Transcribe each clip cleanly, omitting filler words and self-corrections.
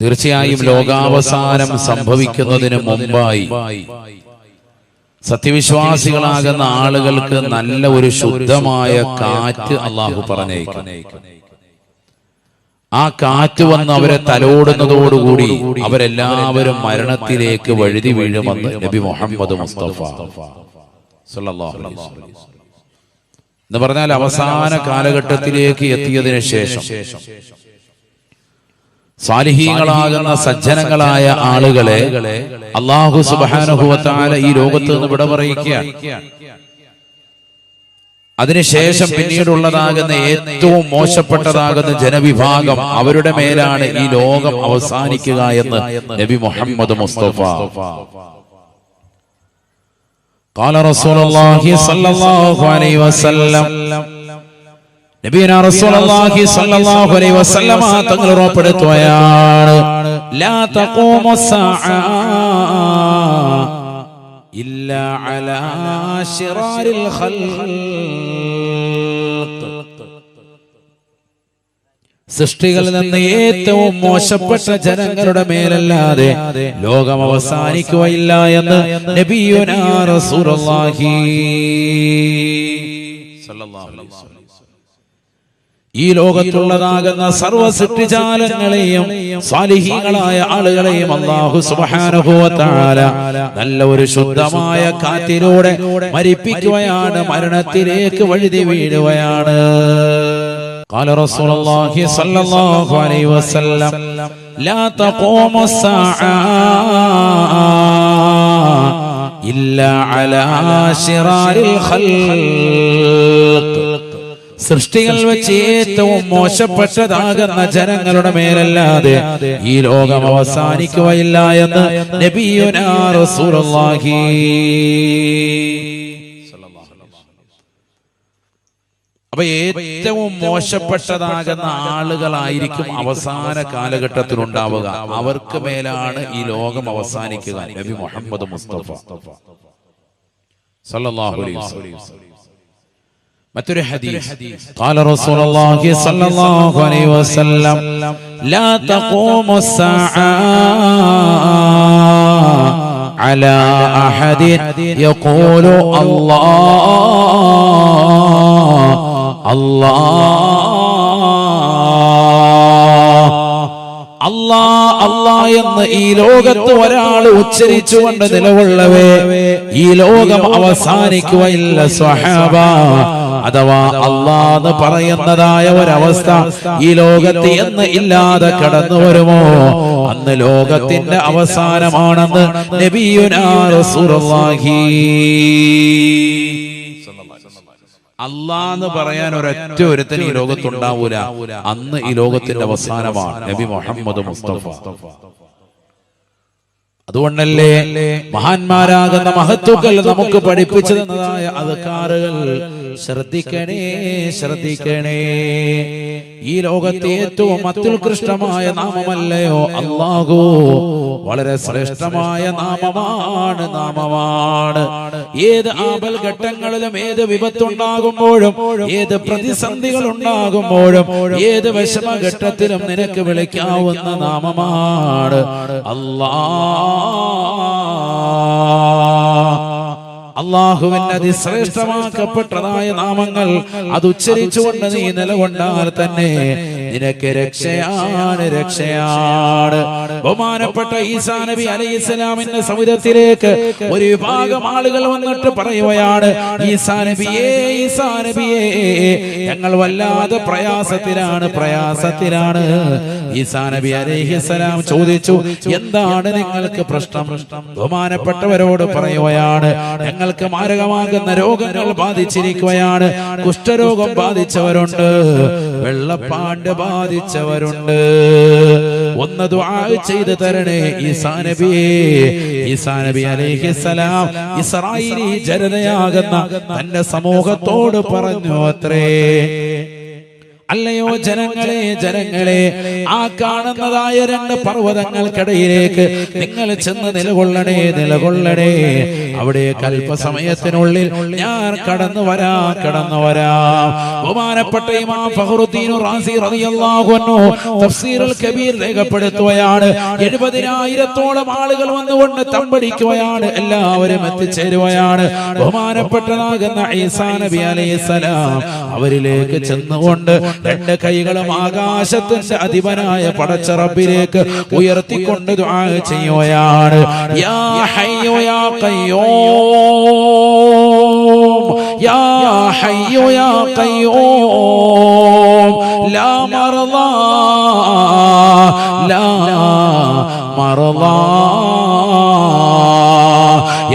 തീർച്ചയായും ലോകാവസാനം സംഭവിക്കുന്നതിന് മുമ്പായി സത്യവിശ്വാസികളാകുന്ന ആളുകൾക്ക് നല്ല ഒരു ശുദ്ധമായ കാറ്റ് അള്ളാഹു പറഞ്ഞേക്കും. ആ കാറ്റ് വന്ന് അവരെ തലോടുന്നതോടുകൂടി അവരെല്ലാവരും മരണത്തിലേക്ക് വഴുതി വീഴുമെന്ന് നബി മുഹമ്മദ് മുസ്തഫ സല്ലല്ലാഹു അലൈഹി വസല്ലം എന്ന് പറഞ്ഞാൽ അവസാന കാലഘട്ടത്തിലേക്ക് എത്തിയതിനു ശേഷം സാലിഹീങ്ങളാകുന്ന സജ്ജനങ്ങളായ ആളുകളെ അല്ലാഹു സുബ്ഹാനഹു വ തആല ഈ ലോകത്ത് നിന്ന് വിട പറയിക്കുകയാണ്. അതിനുശേഷം പിന്നീടുള്ളതാകുന്ന ഏറ്റവും മോശപ്പെട്ടതാകുന്ന ജനവിഭാഗം അവരുടെ മേലാണ് ഈ ലോകം അവസാനിക്കുക എന്ന് നബി മുഹമ്മദ് മുസ്തഫ ഖാല റസൂലുള്ളാഹി സ്വല്ലല്ലാഹു അലൈഹി വസല്ലം നബിയനാ റസൂലുള്ളാഹി സ്വല്ലല്ലാഹു അലൈഹി വസല്ലം തങ്ങൾ ഉറപ്പെടുത്തുകയാണ് ലാ തഖൂമു സ്സാഅ ഇല്ലാ അലാ ശിറാരിൽ ഖൽഖ്. സൃഷ്ടികളിൽ നിന്ന് ഏറ്റവും മോശപ്പെട്ട ജനങ്ങളുടെ മേലല്ലാതെ ലോകം അവസാനിക്കുകയില്ല എന്ന് നബിയുനാ റസൂലുള്ളാഹി സ്വല്ലല്ലാഹു അലൈഹി വസല്ലം ഈ ലോകത്തുള്ളതാകുന്ന സർവ്വ സൃഷ്ടിജാലങ്ങളെയും സാലിഹീങ്ങളായ ആളുകളെയും അല്ലാഹു സുബ്ഹാനഹു വ തആല നല്ല ഒരു ശുദ്ധമായ കാറ്റിലൂടെ മരിപ്പിക്കുകയാണ്, മരണത്തിലേക്ക് വഴുതി വീഴുകയാണ്. ഖാല റസൂലുള്ളാഹി സ്വല്ലല്ലാഹു അലൈഹി വസല്ലം ലാ തഖൂമു സ്സാഅ ഇല്ലാ അലാ ശിറാരിൽ ഖൽഖ്. സൃഷ്ടികൾ വെച്ച് ഏറ്റവും മോശപ്പെട്ടതാകുന്ന ജനങ്ങളുടെ മേലല്ലാതെ ഈ ലോകം അവസാനിക്കുകയില്ല എന്ന് നബിയുനാ റസൂലുള്ളാഹി. അപ്പൊ ഏറ്റവും മോശപ്പെട്ടതാകുന്ന ആളുകളായിരിക്കും അവസാന കാലഘട്ടത്തിലുണ്ടാവുക. അവർക്ക് മേലാണ് ഈ ലോകം അവസാനിക്കുക. നബി മുഹമ്മദ് മുസ്തഫ സല്ലല്ലാഹു അലൈഹി വസല്ലം മറ്റൊരു ഹദീസ് ഖാല റസൂലുള്ളാഹി സ്വല്ലല്ലാഹു അലൈഹി വസല്ലം ലാ തഖൂമു സ്സാഅ അലാ അഹദിൻ യഖൂലു അല്ലാഹ് അല്ലാഹ് എന്ന് ഈ ലോകത്ത് ഒരാൾ ഉച്ചരിച്ചുകൊണ്ട് നിലകൊള്ളവേ ഈ ലോകം അവസാനിക്കുകയില്ല സ്വഹാബ. അഥവാ അല്ലാഹ് എന്ന് പറയുന്നതായ ഒരവസ്ഥ ഈ ലോകത്ത് എന്ന് ഇല്ലാതെ കടന്നു വരുമോ അന്ന് ലോകത്തിന്റെ അവസാനമാണെന്ന് നബിയുനാ റസൂലുള്ളാഹി. അല്ലാഹ് എന്ന് പറയാൻ ഒരൊറ്റ ഒരുത്തൻ ഈ ലോകത്തുണ്ടാവൂല. അന്ന് ഈ ലോകത്തിന്റെ അവസാനമാണ് നബി മുഹമ്മദ് മുസ്തഫ. അതുകൊണ്ടല്ലേ മഹാന്മാരാകുന്ന മഹത്തുക്കൾ നമുക്ക് പഠിപ്പിച്ചു തന്നതായ അദ്കാറുകൾ ശ്രദ്ധിക്കണേ ശ്രദ്ധിക്കണേ. ഈ ലോകത്തെ ഏറ്റവും അത്യുത്കൃഷ്ടമായ നാമമല്ലയോ അല്ലാഹു. വളരെ ശ്രേഷ്ഠമായ നാമമാണ്. ഏത് ആപൽ ഘട്ടങ്ങളിലും ഏത് വിപത്തുണ്ടാകുമ്പോഴും ഏത് പ്രതിസന്ധികൾ ഉണ്ടാകുമ്പോഴും ഏത് വിഷമഘട്ടത്തിലും നിനക്ക് വിളിക്കാവുന്ന നാമമാണ് അല്ലാഹ്. അല്ലാഹുവിന്റെ അതിശ്രേഷ്ഠമാക്കപ്പെട്ടതായ നാമങ്ങൾ അത് ഉച്ചരിച്ചുകൊണ്ട് നീ നിലകൊണ്ടാൽ തന്നെ നിനക്ക് രക്ഷയാണ്, രക്ഷയാണ്. ബഹുമാനപ്പെട്ട ഈസാ നബി അലൈഹിസ്സലാമിന്റെ സമുദ്രത്തിലേക്ക് ഒരു വിഭാഗം ആളുകൾ വന്നിട്ട് പറയുകയാണ്, ഈസാ നബിയേ, ഈസാ നബിയേ, ഞങ്ങൾ വല്ലാതെ പ്രയാസത്തിലാണ്. ഈസാ നബി അലൈഹിസ്സലാം ചോദിച്ചു, എന്താണ് നിങ്ങൾക്ക് പ്രശ്നം? ബഹുമാനപ്പെട്ടവരോട് പറയുകയാണ്, ഞങ്ങൾക്ക് മാരകമാകുന്ന രോഗങ്ങൾ ബാധിച്ചിരിക്കുകയാണ്. കുഷ്ഠരോഗം ബാധിച്ചവരുണ്ട്, വെള്ളപ്പാണ്ട് ബാധിച്ചവരുണ്ട്. ഒന്ന് ദുആ ചെയ്തു തരണേ ഈസാ നബിയേ. ഈസാ നബി അലൈഹിസ്സലാം ഇസ്രായേലി ജനതയാകുന്ന തന്റെ സമൂഹത്തോട് പറഞ്ഞു അത്രേ, അല്ലയോ ജനങ്ങളെ ജനങ്ങളെ, ആ കാണുന്നതായ രണ്ട് പർവ്വതങ്ങൾക്കിടയിലേക്ക് നിങ്ങൾ ചെന്ന് നിലകൊള്ളണേ നിലകൊള്ളണേ. അവിടെ അല്പസമയത്തിനുള്ളിൽ ഞാൻ കടന്നു വരാം. ബഹുമാനപ്പെട്ട ഇമാം ഫഖറുദ്ദീൻ റാസി റളിയല്ലാഹു അൻഹു തഫ്സീറുൽ കബീർ രേഖപ്പെടുത്തുകയാണ്. 70,000-ഓളം ആളുകൾ വന്നുകൊണ്ട് തമ്പടിക്കുകയാണ്. എല്ലാവരും എത്തിച്ചേരുകയാണ്. ബഹുമാനപ്പെട്ടതാകുന്ന ഈസാ നബി അലൈഹിസ്സലാം അവരിലേക്ക് ചെന്നുകൊണ്ട് രണ്ട് കൈകളും ആകാശത്തിന്റെ അധിപനായ പടച്ച റബ്ബിലേക്ക് ഉയർത്തിക്കൊണ്ട് ദുആ ചെയ്യുകയാണ്. യാ ഹയ്യു യാ ഖയ്യൂം, യാ ഹയ്യു യാ ഖയ്യൂം, ലാ മർളാ ലാ മർളാ.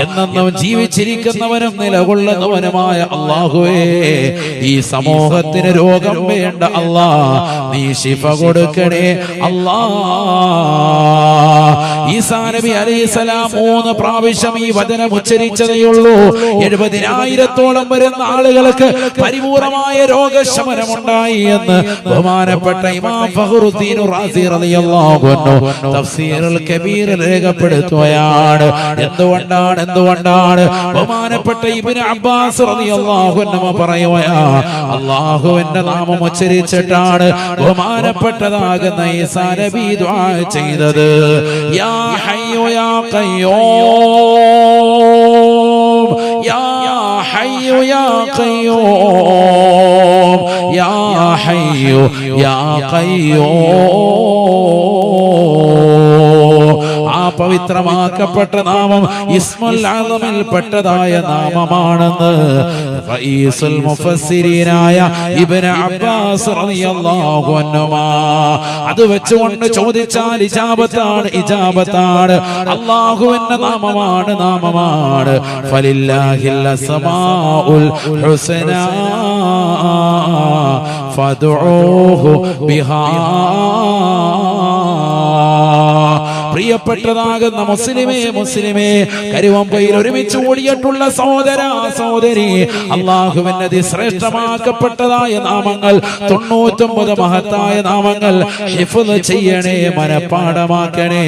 എന്നും ജീവിച്ചിരിക്കുന്നവനും നിലകൊള്ളുന്നവനുമായ അല്ലാഹുവേ, ഈ സമൂഹത്തിന് രോഗം വേണ്ട അല്ലാ, നീ ശിഫ കൊടുക്കണേ അല്ലാ. ഈസാ നബി അലൈഹിസ്സലാം 3 പ്രാവശ്യം ഈ വചനം ഉച്ചരിച്ചതേയുള്ളൂ. 70,000-ഓളം വരുന്ന ആളുകൾക്ക് പരിപൂർണമായ രോഗശമനമുണ്ടായി എന്ന് ബഹുമാനപ്പെട്ട ഇമാം ഫഖറുദ്ദീൻ റാസി റളിയല്ലാഹു അൻഹു തഫ്സീറുൽ കബീർ രേഖപ്പെടുത്തുകയാണ്. എന്തുകൊണ്ടാണ് ബഹുമാനപ്പെട്ട ഇബ്നു അബ്ബാസ് റളിയല്ലാഹു അൻഹു പറയുകയാണ്, അല്ലാഹുവിന്റെ നാമം ഉച്ചരിച്ചിട്ടാണ് ബഹുമാനപ്പെട്ടതാകുന്ന ഈസാ നബി ദുആ ചെയ്തത്. യാ ഹയ്യു യാ ഖയ്യൂം, യാ ഹയ്യു യാ ഖയ്യൂം, യാ ഹയ്യു യാ ഖയ്യൂം. ആ പവിത്രമാക്കപ്പെട്ട നാമം ഇസ്മുൽ അസമിൽ പെട്ടതായ നാമമാണെന്ന് റഈസുൽ മുഫസ്സിരീനായ ഇബ്നു അബ്ബാസ് റളിയല്ലാഹു അൻഹുമാ അത് വെച്ചുകൊണ്ട് ചോദിച്ചാൽ ഇജാബത്താണ്. അല്ലാഹുവിന്റെ നാമമാണ്. ഫലില്ലാഹിൽ അസ്മാഉൽ ഹുസ്നാ ഫദ്ഉഹു ബിഹാ. പ്രിയപ്പെട്ടതാകുന്ന മുസ്ലിമേ, കരുവമ്പയിൽ ഒരുമിച്ച് ഓടിയിട്ടുള്ള സഹോദരി, അല്ലാഹുവിന്റെ അതിശ്രേഷ്ഠമാക്കപ്പെട്ടതായ നാമങ്ങൾ 99 മഹത്തായ നാമങ്ങൾ ഹിഫ്ള് ചെയ്യണേ, മനപ്പാഠമാക്കണേ.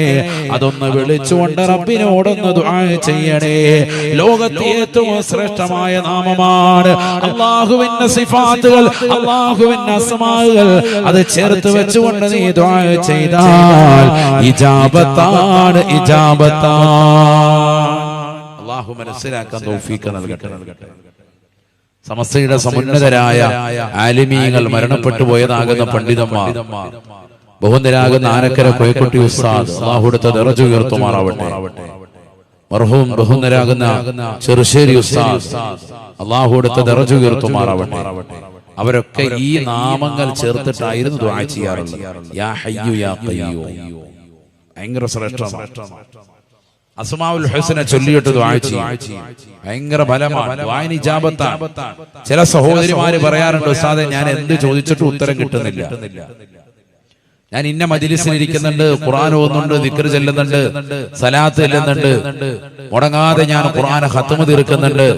അതൊന്ന് വിളിച്ചുകൊണ്ട് റബ്ബിനോടൊന്ന് ദുആ ചെയ്യണേ. ലോകത്തെ ഏറ്റവും ശ്രേഷ്ഠമായ നാമമാണ് അല്ലാഹുവിന്റെ സിഫാത്തുകൾ, അല്ലാഹുവിന്റെ അസ്മാഉകൾ. അത് ചേർത്ത് വെച്ചുകൊണ്ട് നീ ദുആ ചെയ്താൽ ഇജാബത്താണ്. അല്ലാഹു മനസ്സിലാക്കാൻ തൗഫീഖ് നൽകട്ടെ. സമസ്തയുടെ സമുന്നതരായ ആലിമീങ്ങൾ, മരണപ്പെട്ടു പോയതാകുന്ന പണ്ഡിതന്മാർ, ബഹുന്തരാകുന്ന ആനക്കര കോയക്കുട്ടി ഉസ്താദ്, അല്ലാഹുവിന്റെ ദറജ ഉയർത്തുമാറാവട്ടെ. മർഹൂം ബഹുന്തരാകുന്ന ചെറുശ്ശേരി ഉസ്താദ്, അല്ലാഹുവിന്റെ ദറജ ഉയർത്തുമാറാവട്ടെ. അവരൊക്കെ ഈ നാമങ്ങൾ ചേർത്തിട്ടായിരുന്നു ദുആ ചെയ്യാറുള്ളത്. യാ ഹയ്യു യാ ഖയ്യൂം ഭയങ്കര ശ്രേഷ്ഠമാണ്. അസ്മാഉൽ ഹുസ്ന ചൊല്ലിയിട്ട് ദുആ ചെയ്യും, ഭയങ്കര ഫലമാണ്, ദുആഇന് ഇജാബത്താണ്. ചില സഹോദരിമാര് പറയാറുണ്ട്, ഉസ്താദേ ഞാൻ എന്ത് ചോദിച്ചിട്ടും ഉത്തരം കിട്ടുന്നില്ല. ഞാൻ ഇന്ന മജ്ലിസിൽ ഇരിക്കുന്നുണ്ട്, ഖുർആൻ ഓതുന്നുണ്ട്, ദിക്ർ ചൊല്ലുന്നുണ്ട്, സലാത്ത് ചൊല്ലുന്നുണ്ട്, മുടങ്ങാതെ ഞാൻ ഖുർആൻ ഖത്മ് തീർക്കുന്നുണ്ട്,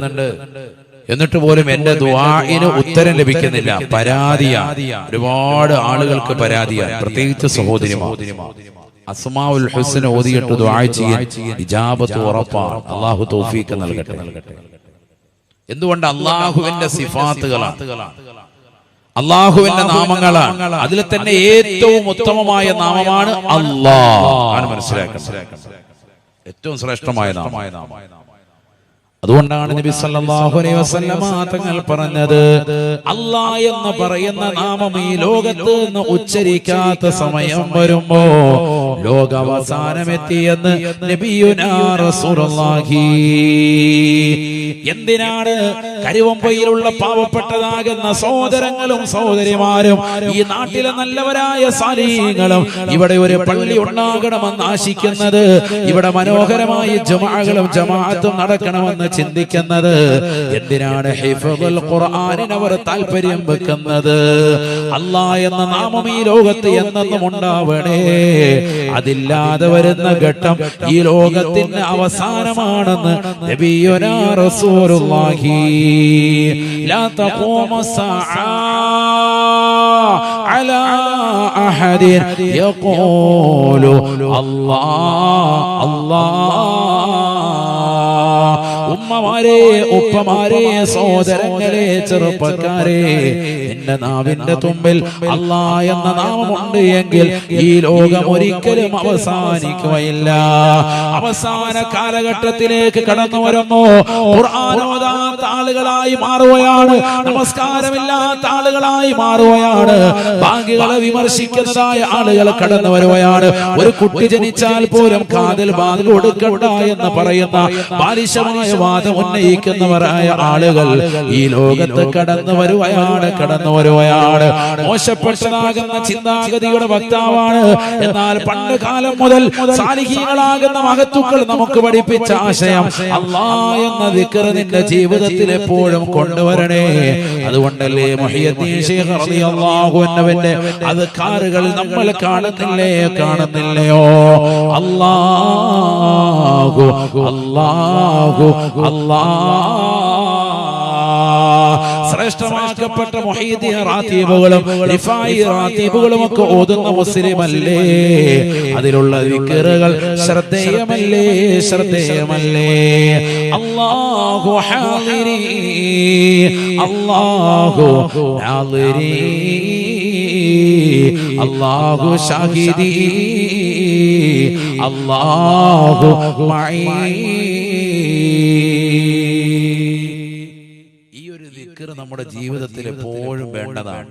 എന്നിട്ട് പോലും എന്റെ ദുആഇന് ഉത്തരം ലഭിക്കുന്നില്ല. പരാതിയാണ്, ഒരുപാട് ആളുകൾക്ക് പരാതിയാണ്, പ്രത്യേകിച്ച് സഹോദരിമാർ. അസ്മാഉൽ ഹുസ്ന ഓതിയിട്ട് ദുആ ചെയ്യാൻ ഇജാബത്ത് ഉറപ്പാണ്. അല്ലാഹു തൗഫീഖ് നൽകട്ടെ. എന്തുകൊണ്ട്? അല്ലാഹുവിന്റെ സിഫാത്തുകളാണ്, അല്ലാഹുവിന്റെ നാമങ്ങളാണ്. അതിൽ തന്നെ ഏറ്റവും ഉത്തമമായ നാമമാണ് അല്ലാഹ്. മനസ്സിലാക്കണം, ഏറ്റവും ശ്രേഷ്ഠമായ നാമം. അതുകൊണ്ടാണ് നബി സല്ലല്ലാഹു അലൈഹി വസല്ലമ തങ്ങൾ പറഞ്ഞത്, അല്ലാഹ് എന്ന് പറയുന്ന നാമം ഈ ലോകത്ത് നിന്ന് ഉച്ചരിക്കാത്ത സമയം വരുമ്പോ ലോകാവസാനമെത്തിയെന്ന് നബിയുനാ റസൂലുള്ളാഹി. എന്തിനാണ്? കരുവമ്പയിലുള്ള പാവപ്പെട്ടതാകുന്ന സഹോദരങ്ങളും സഹോദരിമാരും ഈ നാട്ടിലെ നല്ലവരായ സാലിഹീങ്ങളും ഇവിടെ ഒരു പള്ളി ഉണ്ടാകണമെന്ന് ആശിക്കുന്നത്, ഇവിടെ മനോഹരമായ ജുമുഅകളും ജമാഅത്തും നടക്കണമെന്ന് ചിന്തിക്കുന്നത്. എന്തിനാണ്? ഹിഫ്ളുൽ ഖുർആനിന് അവർ താല്പര്യം വെക്കുന്നത്. അല്ലാഹ് എന്ന നാമം ഈ ലോകത്ത് എന്നെന്നും ഉണ്ടാവണേ. അതില്ലാതെ വരുന്ന ഘട്ടം ഈ ലോകത്തിന്റെ അവസാനമാണെന്ന് നബിയുനാ റസൂലുള്ളാഹി. ലാ തഖൂമു സ്സാഅ على أحد يقول الله ഉമ്മമാരെ, ഉപ്പമാരെ, സഹോദരങ്ങളെ, ചെറുപ്പക്കാരെ, നിന്റെ നാവിന്റെ തുമ്പിൽ അല്ലാഹ് എന്ന നാമമുണ്ട് എങ്കിൽ ഈ ലോകം ഒരിക്കലും അവസാനിക്കുകയില്ല. അവസാന കാലഘട്ടത്തിലേക്ക് കടന്നു വരുമ്പോ ഖുർആൻ ഓതാത്ത ആളുകളായി മാറുകയാണ്, നമസ്കാരമില്ലാത്ത ആളുകളായി മാറുകയാണ്, ബാങ്കികളെ വിമർശിക്കുന്നതായ ആളുകൾ കടന്നു വരുകയാണ്. ഒരു കുട്ടി ജനിച്ചാൽ പോലും കാതിൽ ബാങ്ക് കൊടുക്കണ്ട എന്ന് പറയുന്ന ബാലിശമായ വാദം ഉന്നയിക്കുന്നവരായ ആളുകൾ ഈ ലോകത്ത് കടന്നു വരുകയാണ്. മോശപ്പെട്ടതാകുന്ന ചിന്താഗതിയുടെ വക്താവാണ്. എന്നാൽ പണ്ട് കാലം മുതൽ സാലിഹീങ്ങളാകുന്ന മഹത്തുക്കൾ നമുക്ക് പഠിപ്പിച്ച ആശയം അല്ലാഹ് എന്ന ദിക്ർ നിന്റെ ജീവിതത്തിൽ എപ്പോഴും കൊണ്ടുവരണേ. അതുകൊണ്ടല്ലേ മുഹയ്യിദ്ദീൻ ശൈഖ് റളിയല്ലാഹു അൻഹുവിന്റെ അദ്കാറുകൾ നമ്മൾ കാണുന്നില്ലയോ? അല്ലാഹു അല്ലാഹു ശ്രേഷ്ഠമാക്കപ്പെട്ട മുഹയ്യിദ്ദീൻ റാത്തീബുകളും റിഫായി റാത്തീബുകളും ഒക്കെ ഓതുന്ന മുസ്ലിമല്ലേ? അതിലുള്ള ദിക്റുകൾ ശ്രദ്ധേയമല്ലേ? അല്ലാഹു ഹാദിരി, അല്ലാഹു നാദിരി, അല്ലാഹു ഷാഹിദി, അല്ലാഹു മഈ. ഈ ഒരു ദിക്ർ നമ്മുടെ ജീവിതത്തിൽ എപ്പോഴും വേണ്ടതാണ്.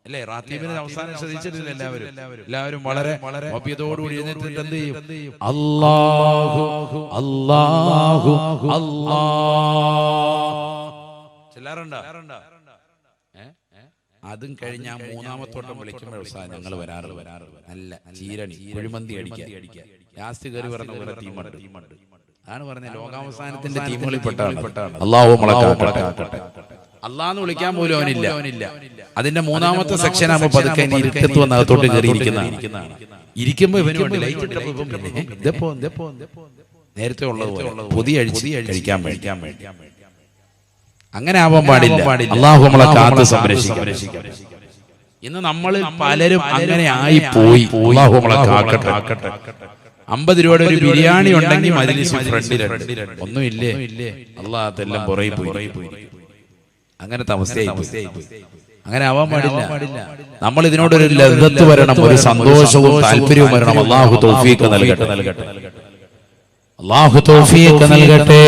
അല്ലേ? റാത്തീബിന്റെ അവസാനം ശ്രദ്ധിച്ചിട്ടില്ല എല്ലാവരും വളരെ ഭവ്യതയോടുകൂടി എഴുന്നേറ്റിട്ട് എന്ത് ചെയ്യും? അല്ലാഹു അല്ലാഹു ചെല്ലാറുണ്ടോ? അതും കഴിഞ്ഞ മൂന്നാമത്തോട്ടം വിളിക്കുമ്പോൾ ഞങ്ങൾ വരാറ് നല്ല ചീരണി കുഴിമന്തി അടിക്കുക. ലാസ്റ്റ് കയറി പറഞ്ഞ പോലെ ടീമുണ്ട്. അതാണ് പറഞ്ഞ ലോകാവസാനത്തിന്റെ ടീമുകളിൽ പെട്ടാണ്. അല്ലാഹു നമ്മളെ കാക്കട്ടെ. അല്ലാഹ് എന്ന് വിളിക്കാൻ പോലും അവനില്ല. അതിന്റെ മൂന്നാമത്തെ സെക്ഷൻ ആകുമ്പോ പതുക്കെ ഇരുട്ടത്ത് വന്ന് അകത്തോട്ട് കയറിയിരിക്കുന്നതാണ്. ഇരിക്കുമ്പോ ഇവനുണ്ട് ലൈറ്റ് നേരത്തെ ഉള്ളതുപോലെ പൊതി അഴിച്ച് കഴിക്കാൻ വേണ്ടി. അങ്ങനെ ആവാൻ പാടില്ല. അല്ലാഹു നമ്മളെ കാത്ത് സംരക്ഷിക്കും. ഇന്ന് നമ്മൾ പലരും അങ്ങനെ ആയി പോയി. അല്ലാഹു നമ്മളെ കാക്കട്ടെ. 50 രൂപയുടെ ഒരു ബിരിയാണി ഉണ്ടെങ്കിൽ മജ്‌ലിസ് ഫ്രണ്ടിലുണ്ട്, ഒന്നുമില്ലേ? അല്ലാഹ് അതെല്ലാം പുറകെ പോയി. അങ്ങനത്തെ അവസ്ഥയായി. അങ്ങനെ ആവാൻ പാടില്ല. നമ്മൾ ഇതിനോടൊരു ലദ്ദത്ത് വരണം, ഒരു സന്തോഷവും താല്പര്യവും വരണം. അല്ലാഹു തൗഫീഖ് നൽകട്ടെ. അല്ലാഹു തൗഫീഖ് നൽകട്ടെ.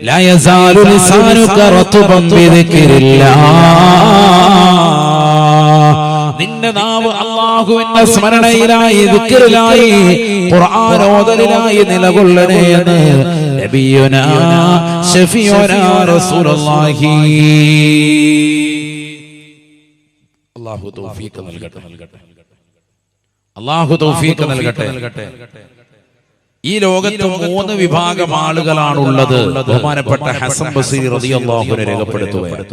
لا يزال لسانك رطبا بذكر الله. നിന്റെ നാവ് അല്ലാഹുവിന്റെ സ്മരണയിലായി, ദിക്റിലായി, ഖുർആൻ ഓതലിലായി നിലകൊള്ളണേ എന്ന് നബിയുനാ ശഫീഉനാ റസൂലുള്ളാഹി. അല്ലാഹു തൗഫീഖ് നൽകട്ടെ. അല്ലാഹു തൗഫീഖ് നൽകട്ടെ. ഈ ലോകത്ത് 3 വിഭാഗം ആളുകളാണുള്ളത്. ബഹുമാനപ്പെട്ട ഹസൻ ബസ്രി റളിയല്ലാഹു അൻഹു രേഖപ്പെടുത്തുകയാണ്.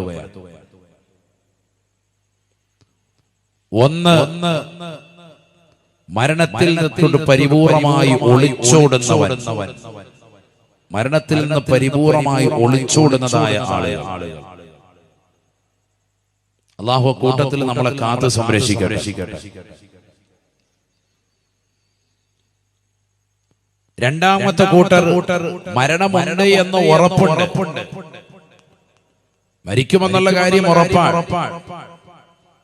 ഒന്ന്, മരണത്തിൽ നിന്ന് പരിപൂർണമായി ഒളിച്ചോടുന്നവൻ. മരണത്തിൽ നിന്ന് പരിപൂർണമായി ഒളിച്ചോടുന്നതായ ആളുകൾ. അല്ലാഹു കൂട്ടത്തിൽ നമ്മളെ കാത്ത് സംരക്ഷിക്കട്ടെ. രണ്ടാമത്തെ കൂട്ടർ മരണമുണ്ട് എന്ന് ഉറപ്പുണ്ട്, മരിക്കുമെന്നുള്ള കാര്യം ഉറപ്പാണ്.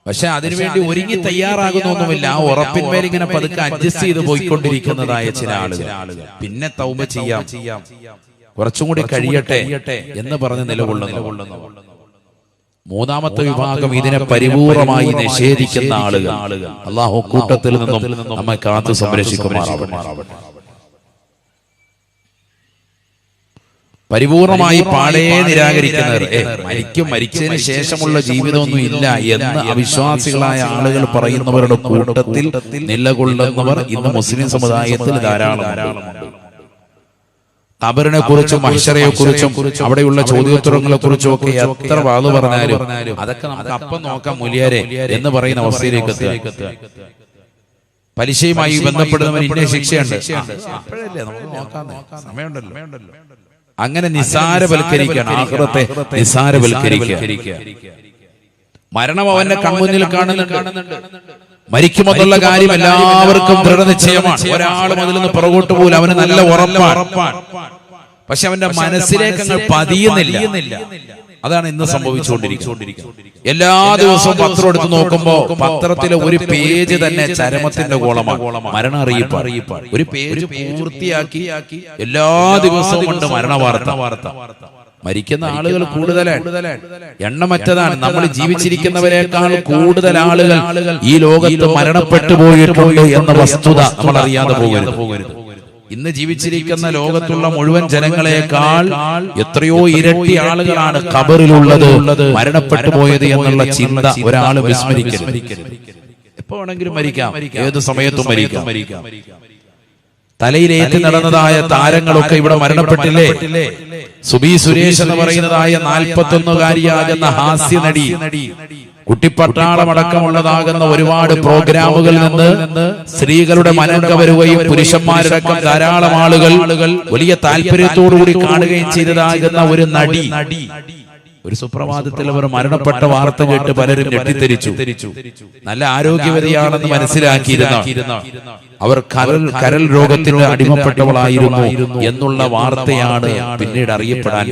പക്ഷെ അതിനുവേണ്ടി ഒരുങ്ങി തയ്യാറാകുന്നൊന്നുമില്ല. ആ ഉറപ്പിന്മേൽ ഇങ്ങനെ പതുക്കെ അഡ്ജസ്റ്റ് ചെയ്ത് പോയിക്കൊണ്ടിരിക്കുന്നതായ ചില ആളുകൾ. പിന്നെ തൗബ ചെയ്യാം, കുറച്ചും കൂടി കഴിയട്ടെ എന്ന് പറഞ്ഞ് നിലകൊള്ളുന്നു. മൂന്നാമത്തെ വിഭാഗം ഇതിനെ പരിപൂർണമായി നിഷേധിക്കുന്ന ആളുകൾ. അല്ലാഹു കൂട്ടത്തിൽ നിന്നും നമ്മെ കാത്തു സംരക്ഷിക്കുമാറാവട്ടെ. പരിപൂർണമായി പാടേ നിരാകരിക്കുന്നവർ, മരിച്ചതിന് ശേഷമുള്ള ജീവിതമൊന്നും ഇല്ല എന്ന് അവിശ്വാസികളായ ആളുകൾ പറയുന്നവരുടെ കൂട്ടത്തിൽ നിലകൊള്ളുന്നവർ ഇന്ന് മുസ്ലിം സമുദായത്തിൽ ധാരാളമുണ്ട്. ഖബറിനെ കുറിച്ചും മഹ്ശറയെ കുറിച്ചും അവിടെയുള്ള ചോദ്യോത്തരങ്ങളെ കുറിച്ചും ഒക്കെ എത്ര വാദം പറഞ്ഞാലും അതൊക്കെ നമുക്ക് അപ്പം നോക്കാം മുലിയാരെ എന്ന് പറയുന്ന അവസ്ഥയിലേക്ക് എത്തുക. പലിശയുമായി ബന്ധപ്പെടുന്നവൻ ഇന്ന ശിക്ഷയുണ്ട്, അപ്പോഴല്ലേ നമുക്ക് നോക്കാം, സമയമുണ്ടല്ലോ. അങ്ങനെ നിസാരവൽക്കരിക്കുകയാണ്, ആഖിറത്തെ നിസാരവൽക്കരിക്കുക. മരണം അവന്റെ കൺമുന്നിൽ കാണുന്നുണ്ട്. മരിക്കുമെന്നുള്ള കാര്യം എല്ലാവർക്കും ദൃഢനിശ്ചയമാണ്. ഒരാളും അതിൽ നിന്ന് പുറകോട്ട് പോലും അവന് നല്ല ഉറപ്പാണ്. പക്ഷെ അവന്റെ മനസ്സിലേക്ക് അങ്ങ് പതിയുന്നില്ല. അതാണ് ഇന്ന് സംഭവിച്ചുകൊണ്ടിരിക്കുന്നത്. എല്ലാ ദിവസവും പത്രം എടുത്ത് നോക്കുമ്പോ പത്രത്തിലെ ഒരു പേജ് തന്നെ ചരമത്തിന്റെ കോളമാണ്, മരണ അറിയിപ്പ്. ഒരു പേജ് പൂർത്തിയാക്കി എല്ലാ ദിവസവും കൊണ്ട് മരണ വാർത്ത. മരിക്കുന്ന ആളുകൾ കൂടുതലാണ്, എണ്ണമറ്റതാണ്. നമ്മൾ ജീവിച്ചിരിക്കുന്നവരെക്കാൾ കൂടുതൽ ആളുകൾ ഈ ലോകത്ത് മരണപ്പെട്ടു പോയിട്ടുണ്ട് എന്ന വസ്തുത നമ്മൾ അറിയാതെ പോകരുത്. ഇന്ന് ജീവിച്ചിരിക്കുന്ന ലോകത്തുള്ള മുഴുവൻ ജനങ്ങളെക്കാൾ എത്രയോ ഇരട്ടി ആളുകളാണ് ഖബറിലുള്ളത്, മരണപ്പെട്ടു പോയത് എന്നുള്ള ചിന്ത ഒരാൾ വിസ്മരിക്കരുത്. എപ്പോ വേണമെങ്കിലും മരിക്കാം, ഏത് സമയത്തും മരിക്കാം. തലയിലേറ്റ് നടന്നതായ താരങ്ങളൊക്കെ ഇവിടെ മരണപ്പെട്ടില്ലേ? സുബി സുരേഷ് എന്ന് പറയുന്നതായ 41-കാരിയാകുന്ന ഹാസ്യ നടി, കുട്ടിപ്പട്ടാളമടക്കമുള്ളതാകുന്ന ഒരുപാട് പ്രോഗ്രാമുകളിൽ നിന്ന് സ്ത്രീകളുടെ മനംക വരുകയും പുരുഷന്മാരടക്കം ധാരാളം ആളുകൾ വലിയ താല്പര്യത്തോടുകൂടി കാണുകയും ചെയ്തതാകുന്ന ഒരു നടി ഒരു സുപ്രഭാതത്തിൽ അവർ മരണപ്പെട്ട വാർത്ത കേട്ട് പലരും ഞെട്ടിത്തെരിച്ചു. നല്ല ആരോഗ്യവതിയാണെന്ന് മനസ്സിലാക്കിയിരുന്ന അവർ കരൾ രോഗത്തിന് അടിമപ്പെട്ടവളായിരുന്നു എന്നുള്ള വാർത്തയാണ് പിന്നീട് അറിയപ്പെടാൻ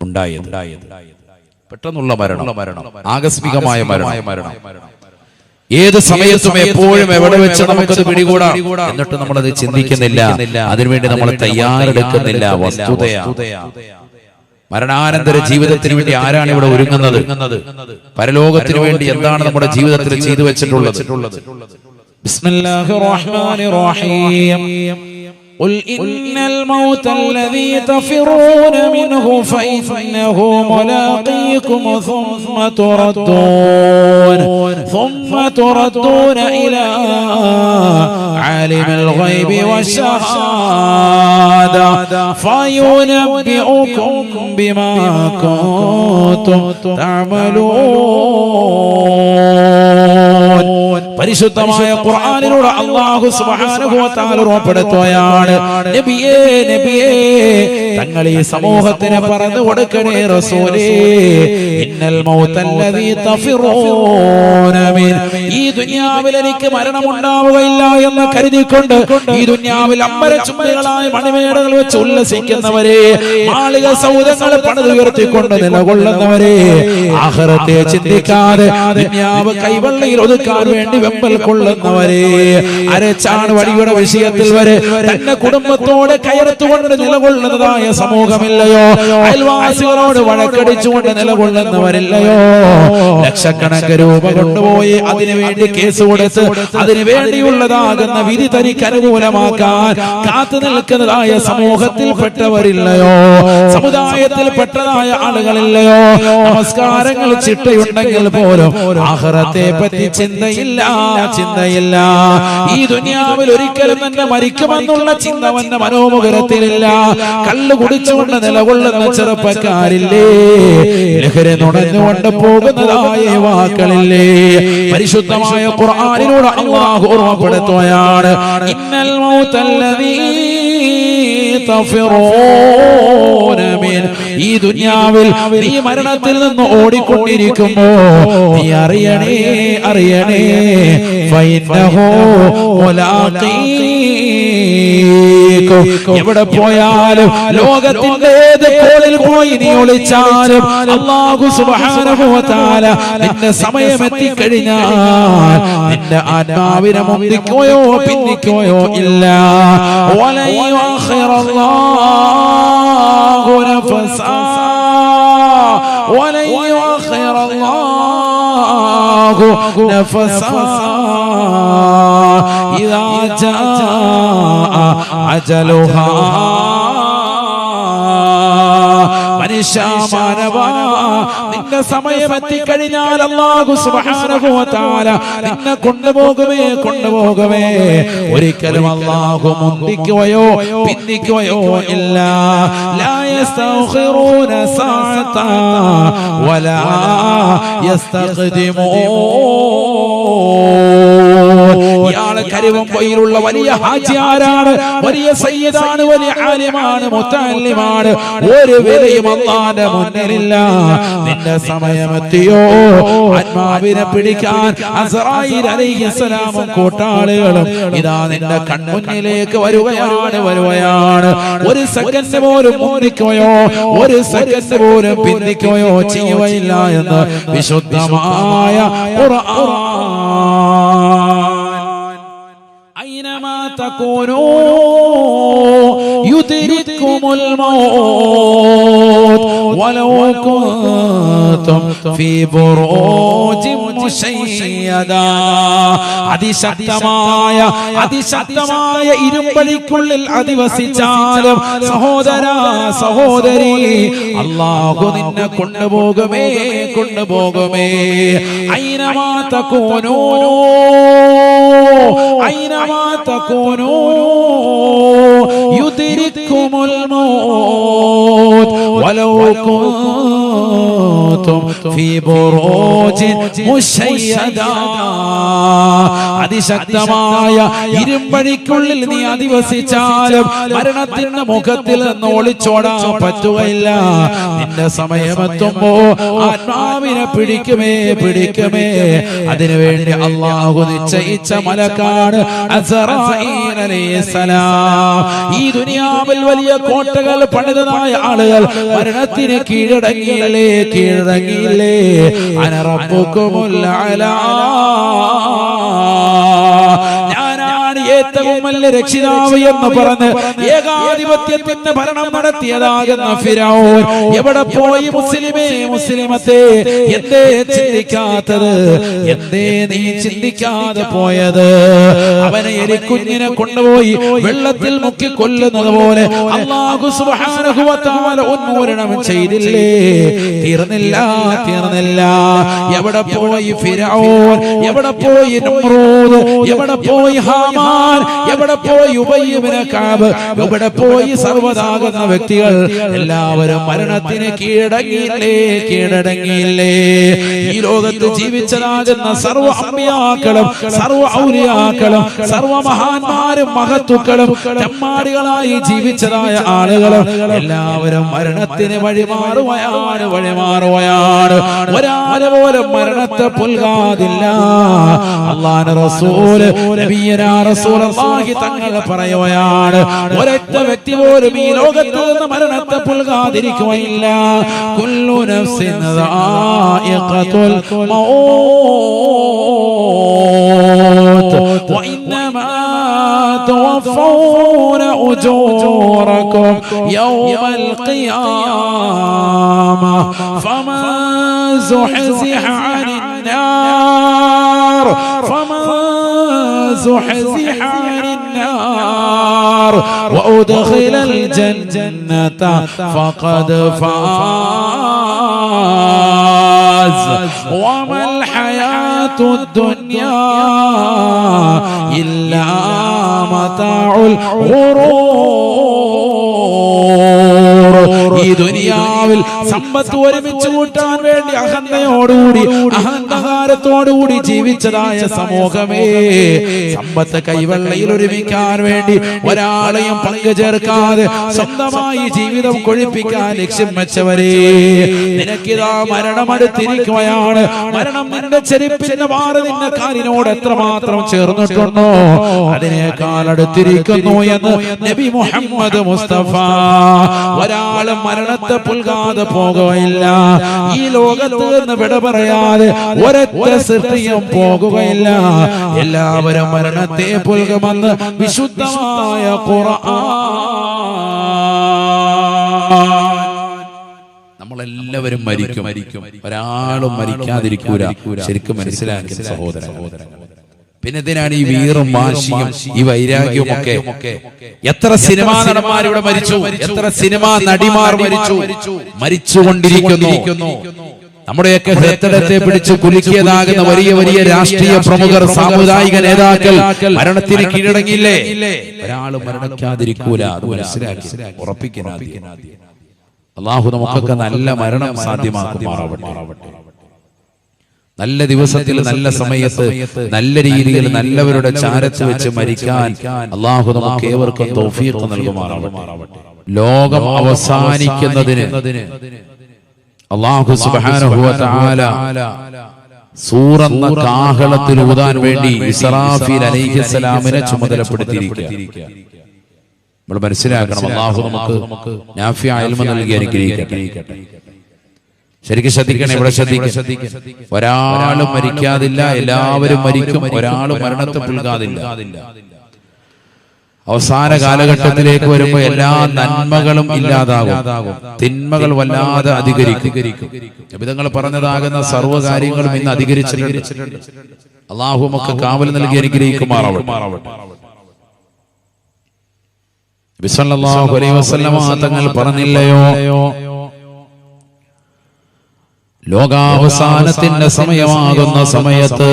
ഉണ്ടായത്. പെട്ടെന്നുള്ള മരണം, ആകസ്മികമായ മരണം. ഏത് സമയത്തും എപ്പോഴും എവിടെ വെച്ച് നമുക്കത് പിടികൂടാം. എന്നിട്ട് നമ്മളത് ചിന്തിക്കുന്നില്ല, അതിനുവേണ്ടി നമ്മൾ തയ്യാറെടുക്കുന്നില്ല. വസ്തുതയാണ്. മരണാനന്തര ജീവിതത്തിന് വേണ്ടി ആരാണ് ഇവിടെ ഒരുങ്ങുന്നത്? പരലോകത്തിന് വേണ്ടി എന്താണ് നമ്മുടെ ജീവിതത്തിൽ ചെയ്തു വെച്ചിട്ടുള്ളത്? ബിസ്മില്ലാഹിർ റഹ്മാനിർ റഹീം. قل إن الموت الذي تفرون منه فإنه ملاقيكم ثم تردون إلى عالم الغيب والشهادة فينبئكم بما كنتم تعملون. പരിശുദ്ധമായ ഖുർആനിലൂടെ അല്ലാഹു സുബ്ഹാനഹു വ തആല ഉറപ്പെടുത്തുകയാണ്, നബിയേ തങ്ങൾ ഈ സമൂഹത്തിന് പറഞ്ഞു കൊടുക്കണേ റസൂലേ, ഇന്നൽ മൗതല്ലദീ തഫിറൂന മിൻ, ഈ ദുനിയാവിൽ എനിക്ക് മരണമുണ്ടാവുകയില്ല എന്ന് കരുതിക്കൊണ്ട് ഈ ദുനിയാവിൽ അമ്പരച്ചുംബികളായ മണിമേടകൾ വെച്ച് ഉല്ലസിക്കുന്നവരെ, മാളിക സൗധങ്ങൾ പണിതുയർത്തിക്കൊണ്ട് നിലകൊള്ളുന്നവരെ, ആഖിറത്തെ ചിന്തിക്കാതെ ദുനിയാവ് കൈവെള്ളയിൽ ഒതുക്കാൻ വേണ്ടി വെമ്പൽ കൊള്ളുന്നവരെ, അരച്ചാണ് വടിയുടെ വിഷയത്തിൽ വരെ തന്റെ കുടുംബത്തോടെ കയർത്തുകൊണ്ട് നിലകൊള്ളുന്നതായ സമൂഹമില്ലയോ? അയൽവാസികളോട് വഴക്കടിച്ചുകൊണ്ട് നിലകൊള്ളുന്നവരില്ലയോ? ലക്ഷക്കണക്കിന് രൂപ കൊണ്ടുപോയി അതിനുവേണ്ടി കേസ് കൊടുത്ത് അതിനു വേണ്ടിയുള്ളതാകുന്ന വിധി തനിക്ക് അനുകൂലമാക്കാൻ കാത്തു നിൽക്കുന്നതായ സമൂഹത്തിൽപ്പെട്ടവരില്ലയോ? സമുദായത്തിൽപ്പെട്ടതായ ആളുകളില്ലയോ? നമസ്കാരങ്ങൾ ചിട്ടയുണ്ടെങ്കിൽ പോലും ആഖിറത്തെ പറ്റി ചിന്തയില്ല. ഈ ദുനിയാവിൽ ഒരിക്കലും തന്നെ മരിക്കുമെന്നുള്ള ചിന്ത അവന്റെ മനോമുഖരത്തിലില്ല. കള്ളു കുടിച്ചുകൊണ്ട് നിലകൊള്ളുന്ന ചെറുപ്പക്കാരില്ലേ? ലഹരി നുണഞ്ഞുകൊണ്ട് പോകുന്നതായ യുവാക്കളില്ലേ? പരിശുദ്ധമായ ഖുർആനിലൂടെ അല്ലാഹു ഓർമ്മപ്പെടുത്തുകയാണ്, ഇന്നൽ മൗതല്ലദീ തഫിറൂന മിൻ, ഈ ദുനിയാവിൽ നീ മരണത്തിൽ നിന്ന് ഓടിക്കൊണ്ടിരിക്കുമ്പോ നീ അറിയണേ ഫഇന്നഹു മുലാഖീകും, എവിടെ പോയാലും ലോകത്തിന്റെ ഏത് കോണിൽ പോയി നീ ഒളിച്ചാലും അല്ലാഹു സുബ്ഹാനഹു വ തആല നിന്റെ സമയം എത്തിക്കഴിഞ്ഞാൽ നിന്റെ ആത്മാവിനെ മുന്തിക്കുകയോ പിന്നിക്കുകയോ ഇല്ല. വലൻ യുഅഖിറല്ലാഹു നഫസാ വലൻ യുഅഖിറല്ലാഹു നഫസാ ഇദാ ജാഅ അജലുഹാ. മനുഷ്യമാനവാ, നിന്റെ സമയം എത്തിക്കഴിഞ്ഞാൽ അല്ലാഹു സുബ്ഹാനഹു വ തആല നിന്നെ കൊണ്ടുപോകുമേ. ഒരിക്കലും അല്ലാഹു മുന്തിക്കുകയോ പിന്നിക്കുകയോ ഇല്ല. ലാ യസ്തഖിറൂന സഅത വലാ യസ്തഖ്ദിമൂൻ. ഇയാള് കരുവമ്പൊയിലുള്ള വലിയ ഹാജിയാരാണ്, വലിയ സയ്യിദാണ്, വലിയ ആലിമാണ്, മുത്തഅല്ലിമാണ്. ഒരു വിലയും അല്ലാഹുവിന്റെ മുന്നിലില്ല. നിന്റെ സമയമെത്തിയോ ആത്മാവിനെ പിടിക്കാൻ അസ്റായീൽ അലൈഹിസ്സലാമും കൂട്ടാളികളും ഇതാ നിന്റെ കൺമുന്നിലേക്ക് വരുകയാണ്. ഒരു സെക്കൻഡ് പോലും മുന്നിക്കുകയോ ഒരു സെക്കൻഡ് പോലും പിന്തിക്കുകയോ ചെയ്യുകയില്ല എന്ന് വിശുദ്ധമായ ഖുർആൻ. أينما تكونوا يدرككم الموت ولو كنتم في بروج مشيدة. അതിശക്തമായ ഇരുമ്പടിക്കുള്ളിൽ അധിവസിച്ചാലും സഹോദര സഹോദരി അല്ലാഹു നിന്നെ കൊണ്ടുപോകുമേ. അയ്നമാ തകൂനൂ أينما تكونوا يدرككم الموت ولو كنتم في بروج مشيدة. അതിശക്തമായ ഇരുമ്പടിക്കുള്ളിൽ നീ അധിവസിച്ചാലും മരണത്തിന്റെ മുഖത്തിൽ നിന്ന് ഒളിച്ചോടാൻ പറ്റുകയില്ല. നിന്റെ സമയമെത്തുമ്പോ ആത്മാവിനെ പിടിക്കുമേ. അതിനുവേണ്ടി അല്ലാഹു നിശ്ചയിച്ച മലക്കാണ് അസ്റായീൽ അലൈഹിസ്സലാം. ഈ ദുനിയാവിൽ വലിയ കോട്ടകൾ പണിതതായ ആളുകൾ മരണത്തിന് കീഴടങ്ങിയില്ലേ. അന റബ്ബുകുമുൽ അലാ, ഞാനാണ് ഏറ്റവും വലിയ രക്ഷിതാവ് എന്ന് പറഞ്ഞ് ഏകാധിപത്യത്തിന്റെ ഭരണം നടത്തിയതാകുന്ന ഫിറഔൻ എവിടെ പോയി? മുസ്ലിമത്തെ എന്തേ ചിന്തിക്കാത്തത്? എന്തേ നീ ചിന്തിക്കാതെ പോയത്? അവനെ എലിക്കുഞ്ഞിനെ കൊണ്ടുപോയി വെള്ളത്തിൽ മുക്കി കൊല്ലുന്നത് പോലെ അല്ലാഹു സുബ്ഹാനഹു വ തആല ഉന്മൂലനം ചെയ്തില്ലേ? തീർന്നില്ല. എവിടെ പോയി ഫിറഔൻ? എവിടെ പോയി നമ്രൂദ്? എവിടെ പോയി ഹാമാൻ? എവിടെ പോയി ഉബയ്യ് ഇബ്നു കഅബ്? എവിടെ പോയി സർവ്വതാകുന്ന വ്യക്തികൾ? എല്ലാവരും മരണത്തിന് കീഴടങ്ങിയില്ലേ. ഈ ലോകത്ത് ജീവിച്ചതാകുന്ന സർവ്വ അമ്പിയാക്കളും സർവ്വ ഔലിയാക്കളും സർവ്വ മഹാന്മാരും മഹത്തുക്കളും തെമ്മാടികളായി ജീവിച്ചതായ ആളുകളും എല്ലാവരും മരണത്തിന് വഴിമാറുകയാണ്. ഒരാളെ പോലും മരണത്തെ പുൽകാതില്ല. അല്ലാഹുവിന്റെ റസൂൽ നബിയനാ റസൂലുള്ളാഹി തങ്ങൾ പറയുകയാണ്, ഒരൊറ്റ വ്യക്തി പോലും ഈ ലോകത്ത് നിന്ന് മരണത്തെ പുൽകാതിരിക്കുകയില്ല. കുല്ലു നഫ്സിൻ ദായിഖത്തുൽ മൗത്ത് വഇന്നമാ തുവഫൂന ഉജൂറകും യൗമൽ ഖിയാമ ഫമൻ സുഹ്സിഹ അനിൻ നാർ عن النار وأدخل الجنة فقد فاز وما الحياة الدنيا إلا متاع الغرور. ഈ ദുനിയാവിൽ സമ്പത്ത് ഒരുമിച്ച് കൂട്ടാൻ വേണ്ടി അഹങ്കാരത്തോടുകൂടി ജീവിച്ചതായ സമൂഹമേ, സമ്പത്ത് കൈവെള്ളയിൽ ഒരുമിക്കാൻ വേണ്ടി ഒരാളെയും പങ്കു ചേർക്കാതെ സ്വന്തമായി ജീവിതം കൊഴിപ്പിക്കാൻ ലക്ഷ്യം വെച്ചവരെ, നിനക്കിതാ മരണമടുത്തിരിക്കുകയാണ്. മരണം നിന്റെ ചെരുപ്പിന്റെ മാറി നിന്റെ കാലിനോട് എത്രമാത്രം ചേർന്നിട്ടുണ്ടോ അതിനേക്കാൾ അടുത്തിരിക്കുന്നു എന്ന് നബി മുഹമ്മദ് മുസ്തഫ. ഒരാളും മരണത്തെ പുൽകാതെ പോകുകയില്ല. ഈ ലോകത്ത് നിന്ന് വിട പറയാതെ ഒരൊറ്റ സൃഷ്ടിയും പോകുകയില്ല. എല്ലാവരും മരണത്തെ പുൽകുമെന്ന് വിശുദ്ധമായ ഖുർആൻ. നമ്മളെല്ലാവരും മരിക്കും. ഒരാളും മരിക്കാതിരിക്കൂല. ശരിക്കും മനസ്സിലാക്കി സഹോദരൻ. പിന്നെ എന്തിനാണ് ഈ വീറും വാശിയും ഈ വൈരാഗ്യവും ഒക്കെ? എത്ര സിനിമാ നടന്മാർ ഇവിടെ മരിച്ചു, എത്ര സിനിമാ നടിമാർ മരിച്ചുകൊണ്ടിരിക്കുന്നു. നമ്മുടെയൊക്കെ ഹൃദയത്തെ പിടിച്ച് കുലുക്കിയതാകുന്ന വലിയ വലിയ രാഷ്ട്രീയ പ്രമുഖർ, സാമുദായിക നേതാക്കൾ മരണത്തിന് കീഴടങ്ങിയില്ലേ? ഒരാളും മരണിക്കാതിരിക്കൂല. അത് മനസ്സിലാക്കി ഉറപ്പിക്കുന്ന അല്ലാഹു നമുക്കൊക്കെ നല്ല മരണം സാധ്യമാക്കുമാറാവട്ടെ. നല്ല ദിവസത്തിൽ നല്ല സമയത്ത് നല്ല രീതിയിൽ നല്ലവരുടെ ചാരത്ത് വെച്ച് മരിക്കാൻ അള്ളാഹു നമുക്ക് ഏവർക്കും തൗഫീഖ് നൽകുമാറാവട്ടെ. ലോകം അവസാനിക്കുന്നതിന് അള്ളാഹു സുബ്ഹാനഹു വ തആല സൂറന്ന കാഹളത്തിൽ ഊതാൻ വേണ്ടി ഇസ്രാഫീൽ അലൈഹിസ്സലാമിനെ ചുമതലപ്പെടുത്തിയിരിക്കുക. നമ്മൾ മനസ്സിലാക്കണം, അള്ളാഹു നമുക്ക് നാഫിഅ ഇൽമ നൽകി അനുഗ്രഹിക്കട്ടെ. ശരിക്കും ശ്രദ്ധിക്കണം, ഇവിടെ ശ്രദ്ധിക്കണം. ഒരാളും മരിക്കാതില്ല, എല്ലാവരും മരിക്കും. ഒരാളും മരണത്തെ പുൽകാതില്ല. അവസാന കാലഘട്ടത്തിലേക്ക് വരുമ്പോൾ എല്ലാ നന്മകളും ഇല്ലാതാകും, തിന്മകൾ വല്ലാതെ അധികരിക്കും. നബിതങ്ങൾ പറഞ്ഞതാകുന്ന സർവ്വകാര്യങ്ങളും ഇന്ന് അധികരിച്ചിട്ടുണ്ട്. അള്ളാഹു നമുക്ക് കാവൽ നൽകി അനുഗ്രഹിക്കുമാറാവട്ടെ. നബി സല്ലല്ലാഹു അലൈഹി വസല്ലമ തങ്ങൾ പറഞ്ഞില്ലയോ, ലോകാവസാനത്തിന്റെ സമയമാകുന്ന സമയത്ത്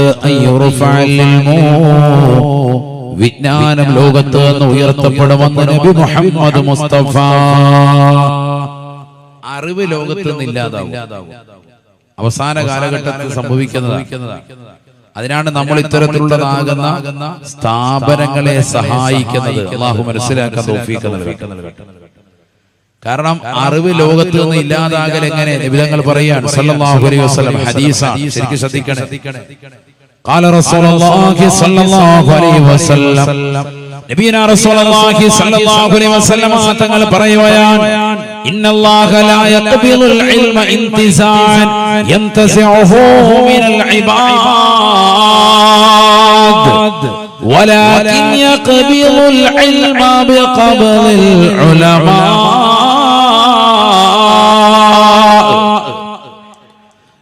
വിജ്ഞാനം ലോകത്ത് നിന്ന് ഉയർത്തപ്പെടുമെന്ന് നബി മുഹമ്മദ് മുസ്തഫ. അറിവ് ലോകത്ത് നിന്ന് ഇല്ലാതാവും, അവസാന കാലഘട്ടത്തിൽ സംഭവിക്കുന്നതാണ്. അതിനാണ് നമ്മൾ ഇത്തരത്തിലുള്ളതാകുന്ന സ്ഥാപനങ്ങളെ സഹായിക്കുന്നത്. അല്ലാഹു മനസ്സിലാക്കാൻ തൗഫീഖ് നൽകട്ടെ. കാരണം അറിവ് ലോകത്ത് നിന്ന് ഇല്ലാതാകൽ എങ്ങനെ? നബിതങ്ങൾ പറയാണ് സല്ലല്ലാഹു അലൈഹി വസല്ലം, ഹദീസാണ്, ശരിക്കും ശ്രദ്ധിക്കണേ. ഖാല റസൂലുള്ളാഹി സല്ലല്ലാഹു അലൈഹി വസല്ലം, നബിയനാ റസൂലുള്ളാഹി സല്ലല്ലാഹു അലൈഹി വസല്ലം തങ്ങൾ പറയുകയാണ്, ഇന്നല്ലാഹ ലാ യഖ്ബിലുൽ ഇൽമ ഇന്തിസാൻ യംതസിഉഹു മിനൽ ഇബാദ് വലാകിൻ യഖ്ബിലുൽ ഇൽമ ബിഖബ്ലിൽ ഉലമാ.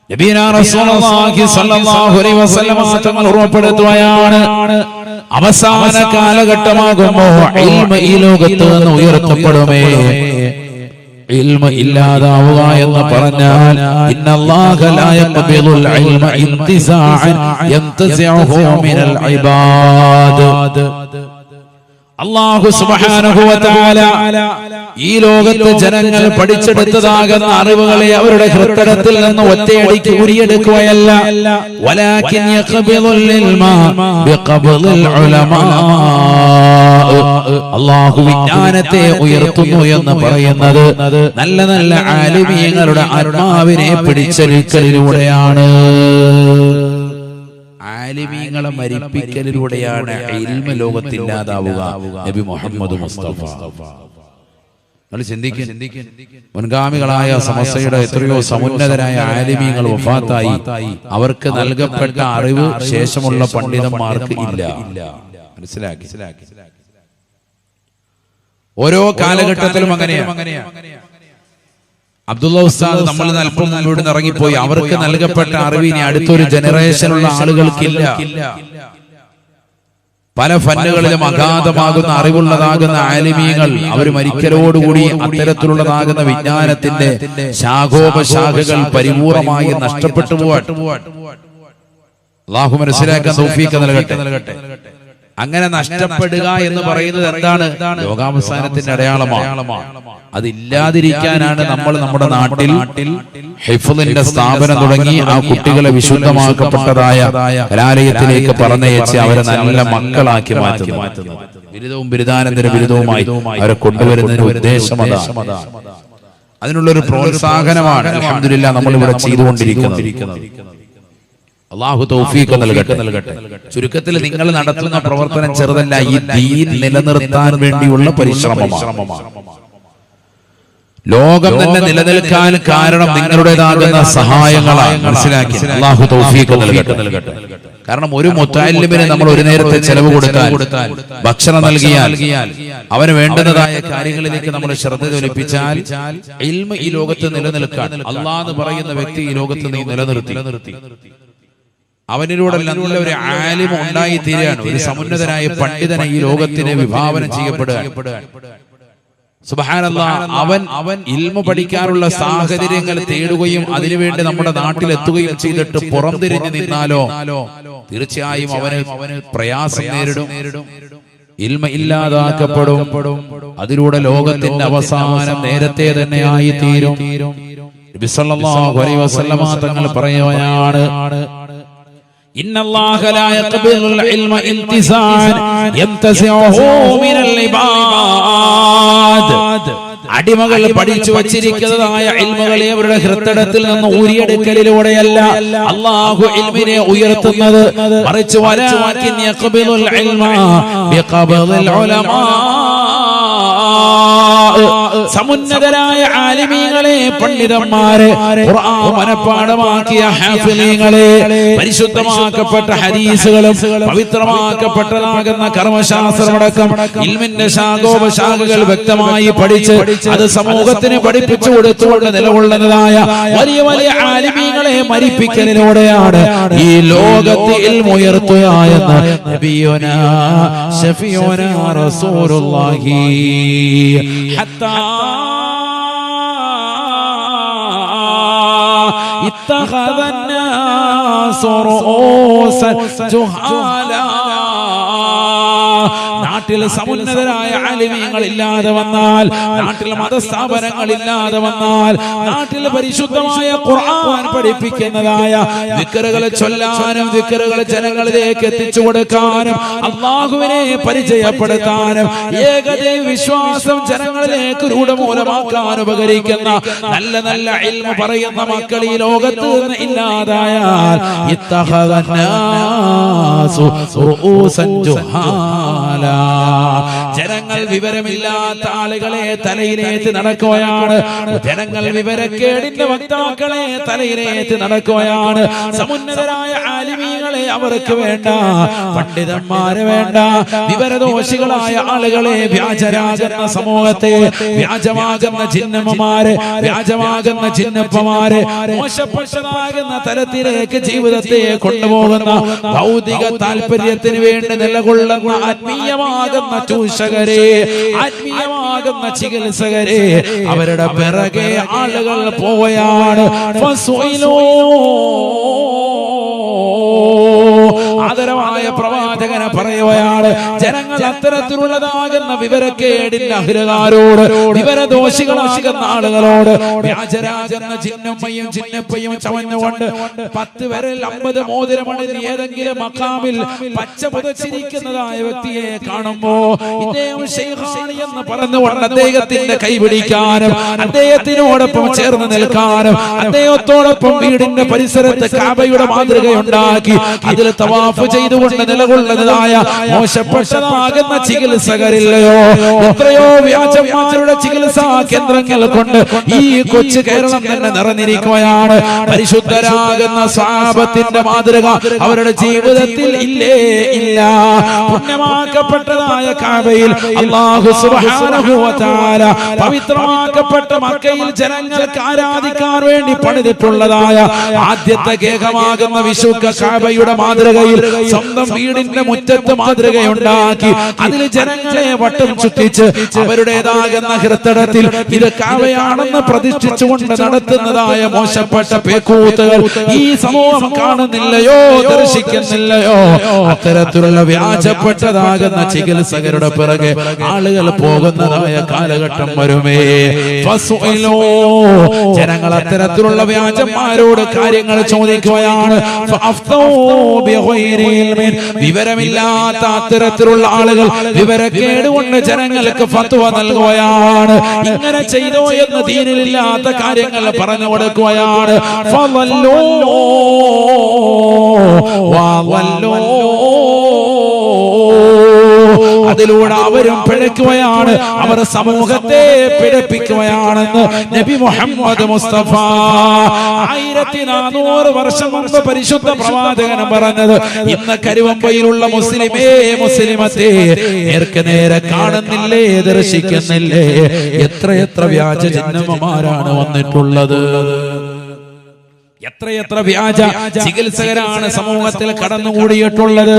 നബിയനാ റസൂലുള്ളാഹി സ്വല്ലല്ലാഹു അലൈഹി വസല്ലം തങ്ങൾ ഉറപ്പെടുത്തുകയാണ്, അവസാന കാലഘട്ടമാകുമ്പോൾ ഇൽമ ഈ ലോകത്ത് നിന്ന് ഉയർത്തപ്പെടുമേ. ഇൽമ ഇല്ലാതാവുക എന്ന് പറഞ്ഞാൽ ഇന്നല്ലാഹ ലാ യഖ്ബിലുൽ ഇൽമ ഇന്തിസാഅൻ യംതസിഉഹു മിനൽ ഇബാദ്. അല്ലാഹു സുബ്ഹാനഹു വ തആല ഈ ലോകത്തെ ജനങ്ങൾ പഠിച്ചെടുത്തതാകുന്ന അറിവുകളെ അവരുടെ ഹൃദയത്തിൽ നിന്ന് ഒറ്റയടിക്ക് ഉരിയെടുക്കുകയല്ല, വലാകിൻ യഖ്ബിലുൽ ഇൽമ ബിഖബ്ലിൽ ഉലമാ. അല്ലാഹു വിജ്ഞാനത്തെ ഉയർത്തുന്നു എന്ന് പറയുന്നത് നല്ല നല്ല ആലിമീങ്ങളുടെ ആത്മാവിനെ പിടിച്ചെടുക്കലിലൂടെയാണ്, ആലിമീങ്ങളെ മരിപ്പിക്കലിലൂടെയാണ് ഇൽമ ലോകത്തില്ലാതാവുക. നബി മുഹമ്മദ് മുസ്തഫ. ചിന്തിക്കും, മുൻഗാമികളായ സമസ്തയുടെ എത്രയോ സമുന്നതരായ ആലിമീങ്ങൾ വഫാത്തായി. അവർക്ക് നൽകപ്പെട്ട അറിവ് ശേഷമുള്ള പണ്ഡിതന്മാർക്ക് ഇല്ല. മനസ്സിലാക്കി? ഓരോ കാലഘട്ടത്തിലും അങ്ങനെയാണ്. അബ്ദുള്ള ഉസ്താദ് നമ്മൾ അല്പം മുമ്പോട്ട് ഇറങ്ങിപ്പോയി. അവർക്ക് നൽകപ്പെട്ട അറിവ് ഇനി അടുത്തൊരു ജനറേഷനുള്ള ആളുകൾക്കില്ല. പല ഫന്നുകളിലും അഗാധമാകുന്ന അറിവുള്ളതാകുന്ന ആലിമീങ്ങൾ അവർ മരിക്കലോടുകൂടി അത്തരത്തിലുള്ളതാകുന്ന വിജ്ഞാനത്തിന്റെ ശാഖോപശാഖകൾ പരിപൂർണമായി നഷ്ടപ്പെട്ടു പോവാൻ അല്ലാഹു മനസ്സിലാക്കാൻ തൗഫീഖ് നൽകട്ടെ. അങ്ങനെ നഷ്ടപ്പെടുക എന്ന് പറയുന്നത് എന്താണ്? ലോകാവസാനത്തിന്റെ അടയാളമാണ്. അതില്ലാതിരിക്കാനാണ് നമ്മൾ നമ്മുടെ നാട്ടിൽ ഹിഫ്ളിന്റെ സ്ഥാപനം തുടങ്ങി ആ കുട്ടികളെ വിശുദ്ധമാക്കപ്പെട്ടതായ കലാലയത്തിലേക്ക് പറഞ്ഞയച്ച് അവരെ നല്ല മക്കളാക്കി മാറ്റുന്നത്. ബിരുദവും ബിരുദാനന്തര ബിരുദവുമായി അവരെ കൊണ്ടുവരുന്നതിന് ഉദ്ദേശം അതാണ്. അതിനുള്ളൊരു പ്രോത്സാഹനമാണ് അൽഹംദുലില്ലാ നമ്മൾ ഇവിടെ ചെയ്തുകൊണ്ടിരിക്കുന്നത്. അല്ലാഹു തൗഫീഖ് നൽകട്ടെ. ചുരുക്കത്തിൽ നിങ്ങൾ നടത്തുന്ന പ്രവർത്തനം ചെറുതല്ല, ഈ ദീൻ നിലനിർത്താൻ വേണ്ടിയുള്ള പരിശ്രമമാണ്. ലോകം തന്നെ നിലനിൽക്കാൻ കാരണം നിങ്ങളുടേതാകുന്ന സഹായങ്ങളാണ്. മനസ്സിലാക്കി? അല്ലാഹു തൗഫീഖ് നൽകട്ടെ. കാരണം ഒരു മുത്തഅല്ലിമിന് നമ്മൾ ഒരു നേരത്തെ ചെലവ് കൊടുത്താൽ, ഭക്ഷണം നൽകിയാൽ, അവന് വേണ്ടുന്നതായ കാര്യങ്ങളിലേക്ക് നമ്മൾ ശ്രദ്ധ തൊലിപ്പിച്ചാൽ ഇൽമ ഈ ലോകത്ത് നിലനിൽക്കാൻ അല്ലാഹ് എന്ന് പറയുന്ന വ്യക്തി ഈ ലോകത്ത് നീ നിലനിർത്തി. അവനിലൂടെ നല്ല ഒരു ആലിം ഉണ്ടായി തീരുകയാണ്. ഒരു സമുന്നതനായ പണ്ഡിതനെ ഈ ലോകത്തിന് വിഭാവനം ചെയ്യപ്പെടുകയാണ്. സുബ്ഹാനല്ലാഹ്. അവൻ ഇൽമ പഠിക്കാനുള്ള സാഹചര്യങ്ങൾ തേടുകയും അതിനുവേണ്ടി നമ്മുടെ നാട്ടിലെത്തുകയും ചെയ്തിട്ട് പുറംതിരിഞ്ഞു നിന്നാലോ തീർച്ചയായും അവന് പ്രയാസം നേരിടും, ഇൽമ ഇല്ലാതാക്കപ്പെടും. അതിലൂടെ ലോകത്തിന്റെ അവസാനം നേരത്തെ തന്നെ ആയി തീരും. നബി സല്ലല്ലാഹു അലൈഹി വസല്ലമ തങ്ങൾ പറയുകയാണ്, ഇന്നല്ലാഹ ലാ യഖ്ബിലുൽ ഇൽമ ഇംതിസാൻ യംതസിഉഹു മിനൽ ഇബാദ്. അടിമകൾ പഠിച്ചു വച്ചിരിക്കുന്നതായ ഇൽമുകളെ അവരുടെ ഹൃദയത്തിൽ നിന്ന് ഊരിയെടുക്കലിലൂടെയല്ല അല്ലാഹു ഇൽമിനെ ഉയർത്തുന്നത്, മറിച്ച് വലാകിൻ യഖ്ബിലുൽ ഇൽമ ബിഖബ്ദിൽ ഉലമാ. സമുന്നതരായ ആലിമീങ്ങളെ, പണ്ഡിതന്മാരെ, ഖുർആൻ മനപ്പാഠമാക്കിയ ഹാഫിളീങ്ങളെ, പരിശുദ്ധമാക്കപ്പെട്ട ഹദീസുകളും പവിത്രമാക്കപ്പെട്ടതാകുന്ന കർമ്മശാസ്ത്രമടക്കം ഇൽമിന്റെ ശാഖോപശാഖകൾ വ്യക്തമായി പഠിച്ച് അത് സമൂഹത്തിന് പഠിപ്പിച്ചു കൊടുത്തുകൊണ്ട് നിലകൊള്ളുന്നതായ വലിയ വലിയ ആലിമീങ്ങളെ മരിപ്പിക്കലിലൂടെയാണ് ഈ ലോകത്ത് ഇൽമു ഉയർത്തുക എന്ന് നബിയുനാ ശഫീഉനാ റസൂലുള്ളാഹി ഹത്താ ഇത്തഖദ الناس رؤوسا جهالا. നാട്ടിൽ സമുന്നതരായ ആലിമീങ്ങൾ ഇല്ലാതെ വന്നാൽ, നാട്ടിൽ മതസ്ഥാപനങ്ങൾ ഇല്ലാതെ വന്നാൽ, നാട്ടിൽ പരിശുദ്ധമായ ഖുർആൻ പഠിപ്പിക്കുന്നതായ ദിക്റുകൾ ചൊല്ലാനും ദിക്റുകൾ ജനങ്ങളിലേക്ക് എത്തിച്ചു കൊടുക്കാനും അല്ലാഹുവിനെ പരിചയപ്പെടുത്താനും ഏകദൈവ വിശ്വാസം ജനങ്ങളിലേക്ക് രൂഢമൂലമാക്കാൻ ഉപകരിക്കുന്ന നല്ല നല്ല ഇൽമു പറയുന്ന മക്കൾ ഈ ലോകത്ത് നിന്ന് ഇല്ലാതായാൽ ഇത്തഖദന്നാസു റൂസൻ ജുഹാല. ജനങ്ങൾ വിവരമില്ലാത്ത ആളുകളെ തലയിലേറ്റ് നടക്കുകയാണ്. ജനങ്ങൾ വിവരക്കേടിന്റെ വക്താക്കളെ തലയിലേറ്റ് നടക്കുകയാണ്. സമുന്നതരായ ആലിമീങ്ങളെ അവർക്ക് വേണ്ട, പണ്ഡിതന്മാരെ വേണ്ട. വിവരദോഷികളായ ആളുകളെ, വ്യാജരാകുന്ന സമൂഹത്തെ, വ്യാജമാകുന്ന ചിഹ്നമ്മമാരെ, വ്യാജമാകുന്ന ചിഹ്നപ്പമാരെ, മോശപ്പെട്ടതാകുന്ന തലത്തിലേക്ക് ജീവിതത്തെ കൊണ്ടുപോകുന്ന ഭൗതിക താല്പര്യത്തിന് വേണ്ടി നിലകൊള്ളുന്ന ആത്മീയമാകുന്ന ചൂഷകരെ, ആത്മീയമാകുന്ന ചികിത്സകരെ, അവരുടെ പിറകെ ആളുകൾ പോവുകയാണ്. ആദരവായ പ്രവാചകനെ പറയുകയാണ്, ജനങ്ങൾ അത്തരത്തിലുള്ളതാകുന്ന വിവരക്കേടിന്റെ അഹിരകാരോട്, വിവരദോഷികളാകുന്ന ആളുകളോട്, വ്യാജരാകുന്ന ചിഹ്നമ്മയും ചിഹ്നപ്പയും ചമഞ്ഞുകൊണ്ട് 10 വിരൽ 50 മോതിരമണിഞ്ഞ് ഏതെങ്കിലും മഖാമിൽ പച്ച പുതച്ചിരിക്കുന്നതായ വ്യക്തിയെ കാണുമ്പോ ഇദ്ദേഹം ശൈഖാണ് എന്ന് പറഞ്ഞുകൊണ്ട് അദ്ദേഹത്തിന്റെ കൈപിടിക്കാനും അദ്ദേഹത്തിനോടൊപ്പം ചേർന്ന് നിൽക്കാനും അദ്ദേഹത്തോടൊപ്പം വീടിന്റെ പരിസരത്ത് കാബയുടെ മാതൃകയുണ്ടാക്കി അതിൽ തവാഫ് ചെയ്തുകൊണ്ട് നിലകൊള്ളുന്നതായ മോശപ്പെട്ടതാകുന്ന ചികിത്സകരില്ലയോ? എത്രയോ വ്യാജന്മാരുടെ ചികിത്സാ കേന്ദ്രങ്ങൾ കൊണ്ട് ഈ കൊച്ചു കേരളം തന്നെ നിറഞ്ഞിരിക്കുകയാണ്. പരിശുദ്ധരാകുന്ന സ്വഹാബത്തിന്റെ മാതൃക അവരുടെ ജീവിതത്തിൽ ഇല്ലേ ഇല്ല. പുണ്യമാക്കപ്പെട്ടതായ കാബയിൽ അല്ലാഹു സുബ്ഹാനഹു വ തആല പവിത്രമാക്കപ്പെട്ട മക്കയിൽ ജനങ്ങൾക്ക് ആരാധിക്കാൻ വേണ്ടി പണിതിട്ടുള്ളതായ ആദ്യത്തെ കേകമാകുന്ന വിശുദ്ധ കാബയുടെ മാതൃകയിൽ സ്വന്തം വീടിന്റെ മുറ്റത്ത് മാതൃകയുണ്ടാക്കി അതിൽ ജനങ്ങളെ വട്ടം ചുറ്റിച്ച് അവരുടേതാകുന്ന ഹൃദയത്തിൽ ഇത് കാബയാണെന്ന് പ്രതിഷ്ഠിച്ചുകൊണ്ട് നടത്തുന്നതായ മോശപ്പെട്ട പേക്കൂത്തുകൾ ഈ സമൂഹം കാണുന്നില്ലയോ, ദർശിക്കുന്നില്ലയോ? അത്തരത്തിലുള്ള വ്യാജപ്പെട്ടതാകുന്ന ചികിത്സകരുടെ പിറകെ ആളുകൾ പോകുന്നതായ കാലഘട്ടം വരുമേ. ജനങ്ങൾ അത്തരത്തിലുള്ള വ്യാജന്മാരോട് കാര്യങ്ങൾ ചോദിക്കുകയാണ്. വിവരമില്ലാത്ത അത്തരത്തിലുള്ള ആളുകൾ വിവരക്കേട് കൊണ്ട് ജനങ്ങൾക്ക് ഫത്വ നൽകുകയാണ്. ഇങ്ങനെ ചെയ്തോ എന്ന് ദീനിലില്ലാത്ത കാര്യങ്ങൾ പറഞ്ഞു കൊടുക്കുകയാണ്. അതിലൂടെ അവരും പിഴയ്ക്കുകയാണ്, അവർ സമൂഹത്തെ പിഴപ്പിക്കുകയാണെന്ന് നബി മുഹമ്മദ് മുസ്തഫ 1400 വർഷം മുമ്പ് പരിശുദ്ധ പ്രവാചകൻ പറഞ്ഞത്. ഇന്ന് കരുവമ്പയിലുള്ള മുസ്ലിമേ, മുസ്ലിമത്തെ നേർക്ക് നേരെ കാണുന്നില്ലേ, ദർശിക്കുന്നില്ലേ? എത്രയെത്ര വ്യാജ ചിഹ്നന്മാരാണ് വന്നിട്ടുള്ളത്. എത്രയെത്ര വ്യാജ ചികിത്സകരാണ് സമൂഹത്തിൽ കടന്നുകൂടിയിട്ടുള്ളത്.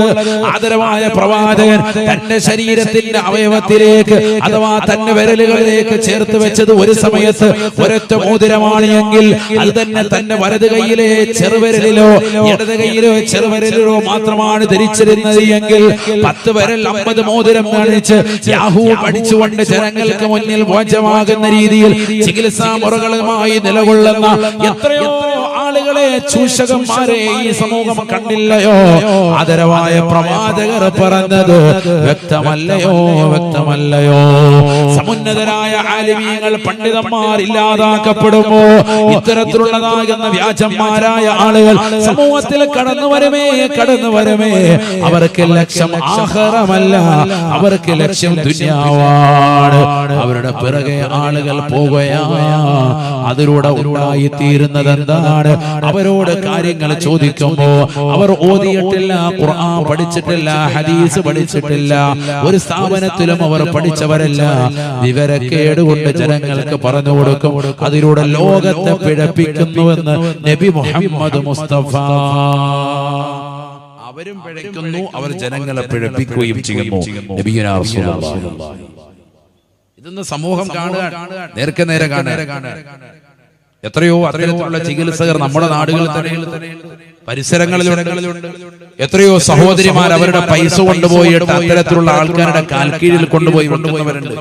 ആദരവായ പ്രവാചകൻ തന്റെ ശരീരത്തിന്റെ അവയവത്തിലേക്ക് അഥവാ തന്റെ വിരലുകളിലേക്ക് ചേർത്ത് വെച്ചത് ഒരു സമയത്ത് ഒരൊറ്റ മോതിരമാണ് എങ്കിൽ അത് തന്നെ തന്റെ വലത് കൈയിലെ ചെറുവിരലിലോ ഇടത് കൈയിലോ ചെറുവിരലിലോ മാത്രമാണ് ധരിച്ചിരുന്നത് എങ്കിൽ 10 വിരൽ 50 മോതിരം കാണിച്ച് യാഹൂ പഠിച്ചുകൊണ്ട് ജനങ്ങൾക്ക് മുന്നിൽ മോചമാകുന്ന രീതിയിൽ ചികിത്സാ മുറകളുമായി നിലകൊള്ളുന്ന എത്രയോ ആളുകളെ ചൂഷകന്മാരെ ഈ സമൂഹം കണ്ടില്ലയോ? ആദരവായ പ്രവാചകർ പറഞ്ഞത് വ്യക്തമല്ലയോ? വ്യക്തമല്ലയോ? സമുന്നതരായ ആലിമീങ്ങൾ പണ്ഡിതന്മാർ ഇല്ലാതാക്കപ്പെടുമ്പോ ഇത്തരത്തിലുള്ളതാകുന്ന വ്യാജന്മാരായ ആളുകൾ സമൂഹത്തിൽ കടന്നു വരുമേ. അവർക്ക് ലക്ഷ്യം ആഖിറമല്ല, അവർക്ക് ലക്ഷ്യം ദുനിയാവാണ്. അവരുടെ പിറകെ ആളുകൾ പോകുകയാണ്. അതിലൂടെ ഉണ്ടായിത്തീരുന്നത് എന്താണ്? അവരോട് കാര്യങ്ങൾ ചോദിക്കുമ്പോ അവർ ഓതിയിട്ടില്ല, ഖുർആൻ പഠിച്ചിട്ടില്ല, ഹദീസ് പഠിച്ചിട്ടില്ല, ഒരു സ്ഥാപനത്തിലും അവർ പഠിച്ചവരല്ല. വിവരക്കേട് കൊണ്ട് ജനങ്ങൾക്ക് പറഞ്ഞു കൊടുക്കും. അതിലൂടെ ലോകത്തെ പിഴപ്പിക്കുന്നുവെന്ന് നബി മുഹമ്മദ് മുസ്തഫ. അവരും പിഴയ്ക്കുന്നു, അവർ ജനങ്ങളെ പിഴപ്പിക്കുകയും ചെയ്യുന്നു. നബിയുനാ റസൂലുള്ളാഹി. ഇതൊന്ന് സമൂഹം കാണുക, നേർക്ക് നേരെ കാണുക. എത്രയോ അത്തരത്തിലുള്ള ചികിത്സകർ നമ്മുടെ നാടുകളിൽ തന്നെ പരിസരങ്ങളിലുണ്ട്. എത്രയോ സഹോദരിമാർ അവരുടെ പൈസ കൊണ്ടുപോയിട്ട് അത്തരത്തിലുള്ള ആൾക്കാരുടെ കാൽക്കീഴിൽ കൊണ്ടുപോയി കൊണ്ടുപോയവരുണ്ട്.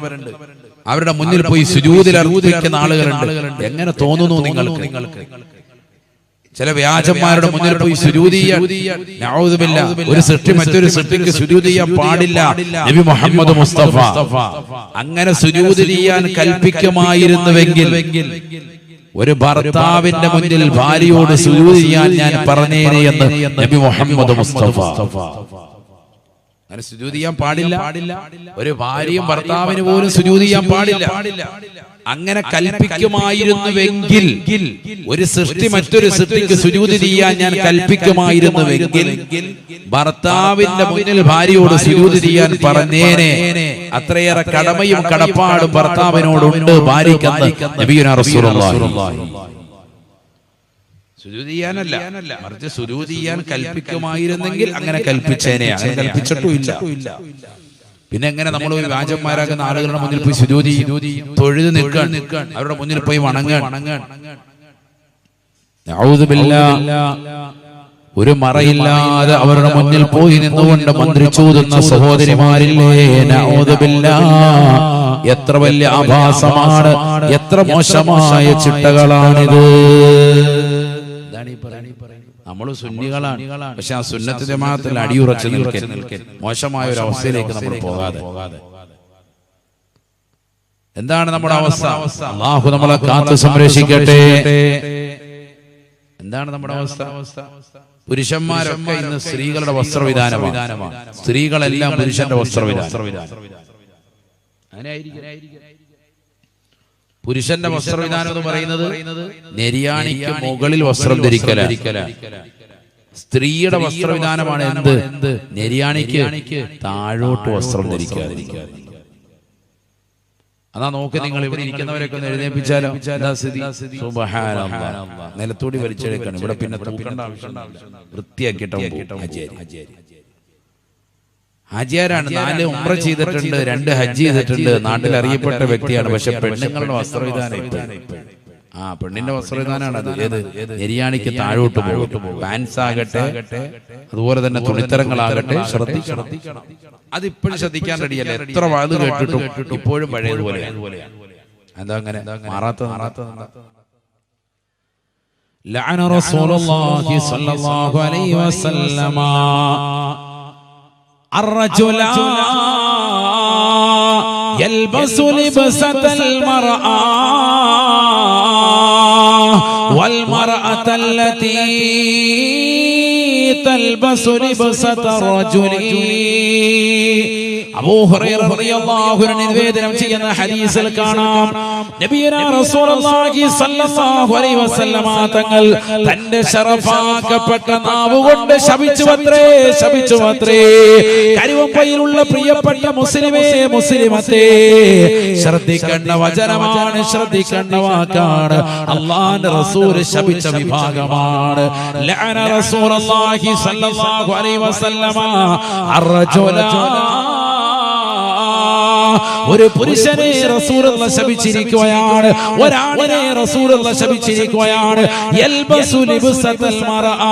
അവരുടെ മുന്നിൽ പോയി സുജൂദിൽ അർപ്പിക്കുന്ന ആളുകളുണ്ട്. എങ്ങനെ തോന്നുന്നു നിങ്ങൾക്ക്? ചില വ്യാജന്മാരുടെ മുന്നിൽ പോയി സുജൂദ് ചെയ്യാൻ, നഊദുബില്ലാ, ഒരു സൃഷ്ടി മറ്റൊരു സൃഷ്ടിക്ക് സുജൂദ് ചെയ്യാൻ പാടില്ല. നബി മുഹമ്മദ് മുസ്തഫ അങ്ങനെ സുജൂദ് ചെയ്യാൻ കൽപ്പിക്കുമായിരുന്നുവെങ്കിൽ ഒരു ഭർത്താവിന്റെ മുന്നിൽ ഭാര്യയോട് സുജൂദ് ചെയ്യാൻ ഞാൻ പറഞ്ഞേനെ എന്ന് നബി മുഹമ്മദ് മുസ്തഫ. അങ്ങനെ സുജൂദ് ചെയ്യാൻ പാടില്ല. ഒരു ഭാര്യയും ഭർത്താവിന് പോലും സുജൂദ് ചെയ്യാൻ പാടില്ല. അങ്ങനെ കൽപ്പിക്കുമായിരുന്നുവെങ്കിൽ, ഒരു സൃഷ്ടി മറ്റൊരു സൃഷ്ടിക്ക് സുജൂദ് ചെയ്യാൻ ഞാൻ കൽപ്പിക്കുമായിരുന്നുവെങ്കിൽ ഭർത്താവിന്റെ മുന്നിൽ ഭാര്യയോട് സുജൂദ് ചെയ്യാൻ പറഞ്ഞേനെ. അത്രയേറെ കടമയും കടപ്പാടും ഭർത്താവിനോടുണ്ട് ഭാര്യയ്ക്കെന്ന് നബിയുനാ റസൂലുള്ളാഹി. സുജൂദ് ചെയ്യാനല്ല, മറിച്ച് സുജൂദ് ചെയ്യാൻ കൽപ്പിക്കുമായിരുന്നെങ്കിൽ അങ്ങനെ കൽപ്പിച്ചേനെ. അങ്ങനെ കൽപ്പിച്ചിട്ടുമില്ല. പിന്നെ എങ്ങനെ നമ്മൾ വ്യാജന്മാരാകുന്ന ആളുകളുടെ മുന്നിൽ പോയി സുജൂദ് തൊഴുത് നിൽക്കാൻ, അവരുടെ മുന്നിൽ പോയി വണങ്ങാൻ? ഒരു മറയില്ലാതെ അവരുടെ മുന്നിൽ പോയി നിന്നുകൊണ്ട് മന്ത്രിച്ചൂതുന്ന സഹോദരിമാരില്ലേ? നഊദുബില്ലാ. എത്ര വലിയ ആഭാസമാണ്, എത്ര മോശമായ ചിട്ടകളാണിത്. നമ്മൾ സുന്നികളാണ്, പക്ഷെ ആ സുന്നത്ത് ജമാഅത്തിൽ അടിയുറച്ചു നിൽക്കൽ, മോശമായ ഒരു അവസ്ഥയിലേക്ക് നമ്മൾ പോകാതെ. എന്താണ് നമ്മുടെ അവസ്ഥ? അല്ലാഹു നമ്മളെ കാത്തു സംരക്ഷിക്കട്ടെ. എന്താണ് നമ്മുടെ അവസ്ഥ? പുരുഷന്മാരൊക്കെ ഇന്ന് സ്ത്രീകളുടെ വസ്ത്രവിധാനമാണ്. സ്ത്രീകളെല്ലാം പുരുഷന്റെ വസ്ത്രവിധാനം. പുരുഷന്റെ വസ്ത്രവിധാനം എന്ന് പറയുന്നത് നെരിയാണിക്ക് മുകളിൽ വസ്ത്രം ധരിക്കലാണ്. സ്ത്രീയുടെ വസ്ത്രവിധാനമാണ് എന്ത്? നെരിയാണിക്ക് താഴോട്ട് വസ്ത്രം ധരിക്കാതിരിക്കുക. അതാ നോക്കി നിങ്ങൾ ഇവിടെ ഇരിക്കുന്നവരൊക്കെ ഒന്ന് എഴുന്നേൽപ്പിച്ചാലോ? സുബ്ഹാനല്ലാഹ്. നിലത്തൂടി വലിച്ചെടുക്കണം. ഇവിടെ പിന്നെ തൂക്കേണ്ട ആവശ്യമില്ല. വൃത്തിയാക്കിയിട്ടും ഹാജിയാരാണ്. 4 ഉംറ ചെയ്തിട്ടുണ്ട്, 2 ഹജ്ജ് ചെയ്തിട്ടുണ്ട്, നാട്ടിൽ അറിയപ്പെട്ട വ്യക്തിയാണ്. പക്ഷെ പെണ്ണുങ്ങളുടെ വസ്ത്രവിധാനം പെണ്ണിന്റെ വസ്ത്രവിധാനമാണ് അത്. ഏത്? നെരിയാണിക്ക് താഴോട്ട് പോകും. പാൻസ് ആകട്ടെ, അതുപോലെ തന്നെ തുണിത്തരങ്ങളാകട്ടെ, ശ്രദ്ധിക്കണം. അതിപ്പോഴും ശ്രദ്ധിക്കാൻ റെഡിയല്ല. എത്ര വാത് കേട്ടിട്ടും ഇപ്പോഴും പഴയതുപോലെ. എന്താ അങ്ങനെ മാറാത്തത്? ലഅന റസൂലുള്ളാഹി സ്വല്ലല്ലാഹു അലൈഹി വസല്ലമ الرجل يلبس لبسة المرأة والمرأة التي تلبس لبسة الرجل. അബൂ ഹുറൈറ റളിയല്ലാഹു അൻഹു നിവേദനം ചെയ്യുന്ന ഹദീസിൽ കാണാം, നബിയുനാ റസൂലുള്ളാഹി സ്വല്ലല്ലാഹു അലൈഹി വസല്ലമ തങ്ങൾ തന്റെ ശറഫാക്കപ്പെട്ട നാവുകൊണ്ട് ശപിച്ചുവത്രേ. കരുവമ്പയിലുള്ള പ്രിയപ്പെട്ട മുസ്ലിമേ, മുസ്ലിമത്തേ, ശ്രദ്ധിക്കേണ്ട വചനമാണ്, ശ്രദ്ധിക്കേണ്ട വാക്കാണ്. അല്ലാഹുവിന്റെ റസൂൽ ശപിച്ച വിഭാഗമാണ്. ലഅന റസൂലുള്ളാഹി സ്വല്ലല്ലാഹു അലൈഹി വസല്ലമ അർറജുല ഒരു പുരുഷനെ റസൂലുള്ളാഹി ശപിച്ചിരിക്കുകയാണ്, ഒരാണിനെ റസൂലുള്ളാഹി ശപിച്ചിരിക്കുകയാണ്. യൽബസു ലിബ്സതൽ മർഅ,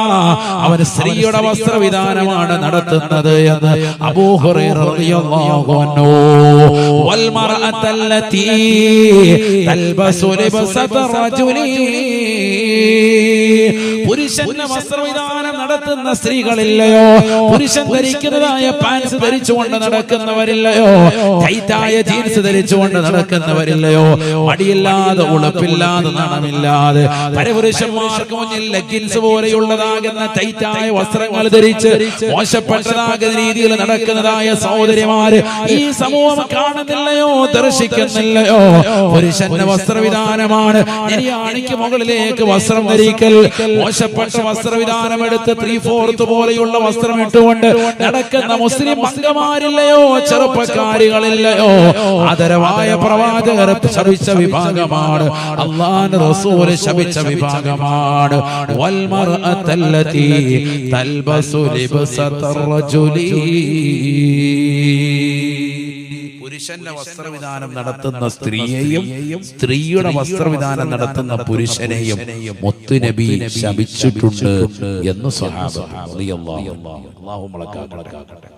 അവൻ സ്ത്രീയുടെ വസ്ത്രവിധാനമാണ് നടത്തുന്നത് എന്ന് അബൂ ഹുറൈറ റളിയല്ലാഹു അൻഹു. വൽ മർഅത്തല്ലതി തൽബസു ലിബ്സത റജുലി, പുരുഷന്റെ വസ്ത്രവിധാനം നടത്തുന്ന സ്ത്രീകളില്ലയോ, പുരുഷൻ ധരിക്കുന്നതായ പാൻസ് ധരിച്ചുകൊണ്ട് നടക്കുന്നവരില്ലയോ, ടൈറ്റായ ജീൻസ് ധരിച്ചുകൊണ്ട് നടക്കുന്നവരില്ലയോ, മടിയില്ലാതെ ഉളുപ്പില്ലാതെ നാണമില്ലാതെ പരപുരുഷന്മാർക്ക് മുന്നിൽ ലെഗിൻസ് പോലെയുള്ളതാകുന്ന ടൈറ്റായ വസ്ത്രങ്ങൾ ധരിച്ച് മോശപ്പെട്ടതാകുന്ന രീതിയിൽ നടക്കുന്നതായ സഹോദരിമാര് ഈ സമൂഹം കാണുന്നില്ലയോ, ദർശിക്കുന്നില്ലയോ? പുരുഷന്റെ വസ്ത്രവിധാനമാണ് നിര്യാണിക്ക് മുകളിലേക്ക് വസ്ത്രം ധരിക്കൽ, മോശപ്പെട്ട വസ്ത്രവിധാനം എടുത്ത് 3/4 പോലെയുള്ള വസ്ത്രം ഇട്ടുകൊണ്ട് നടക്കുന്ന മുസ്ലിം അംഗമാരില്ലയോ, ചെറുപ്പക്കാരികളില്ലയോ? ആദരവായ പ്രവാചകർ ശപിച്ച വിഭാഗമാണ്, അല്ലാഹുവിന്റെ റസൂൽ ശപിച്ച വിഭാഗമാണ്. വൽ മർഅത്തല്ലതി തൽബസു ലിബ്സതർ റജുലി, പുരുഷന്റെ വസ്ത്രവിധാനം നടത്തുന്ന സ്ത്രീയെയും സ്ത്രീയുടെ വസ്ത്രവിധാനം നടത്തുന്ന പുരുഷനെയും മുത്തുനബി ശപിച്ചിട്ടുണ്ട് എന്ന് സ്വഹാബ റളിയല്ലാഹു അൻഹു. അല്ലാഹു മലക്കാക്കട്ടെ.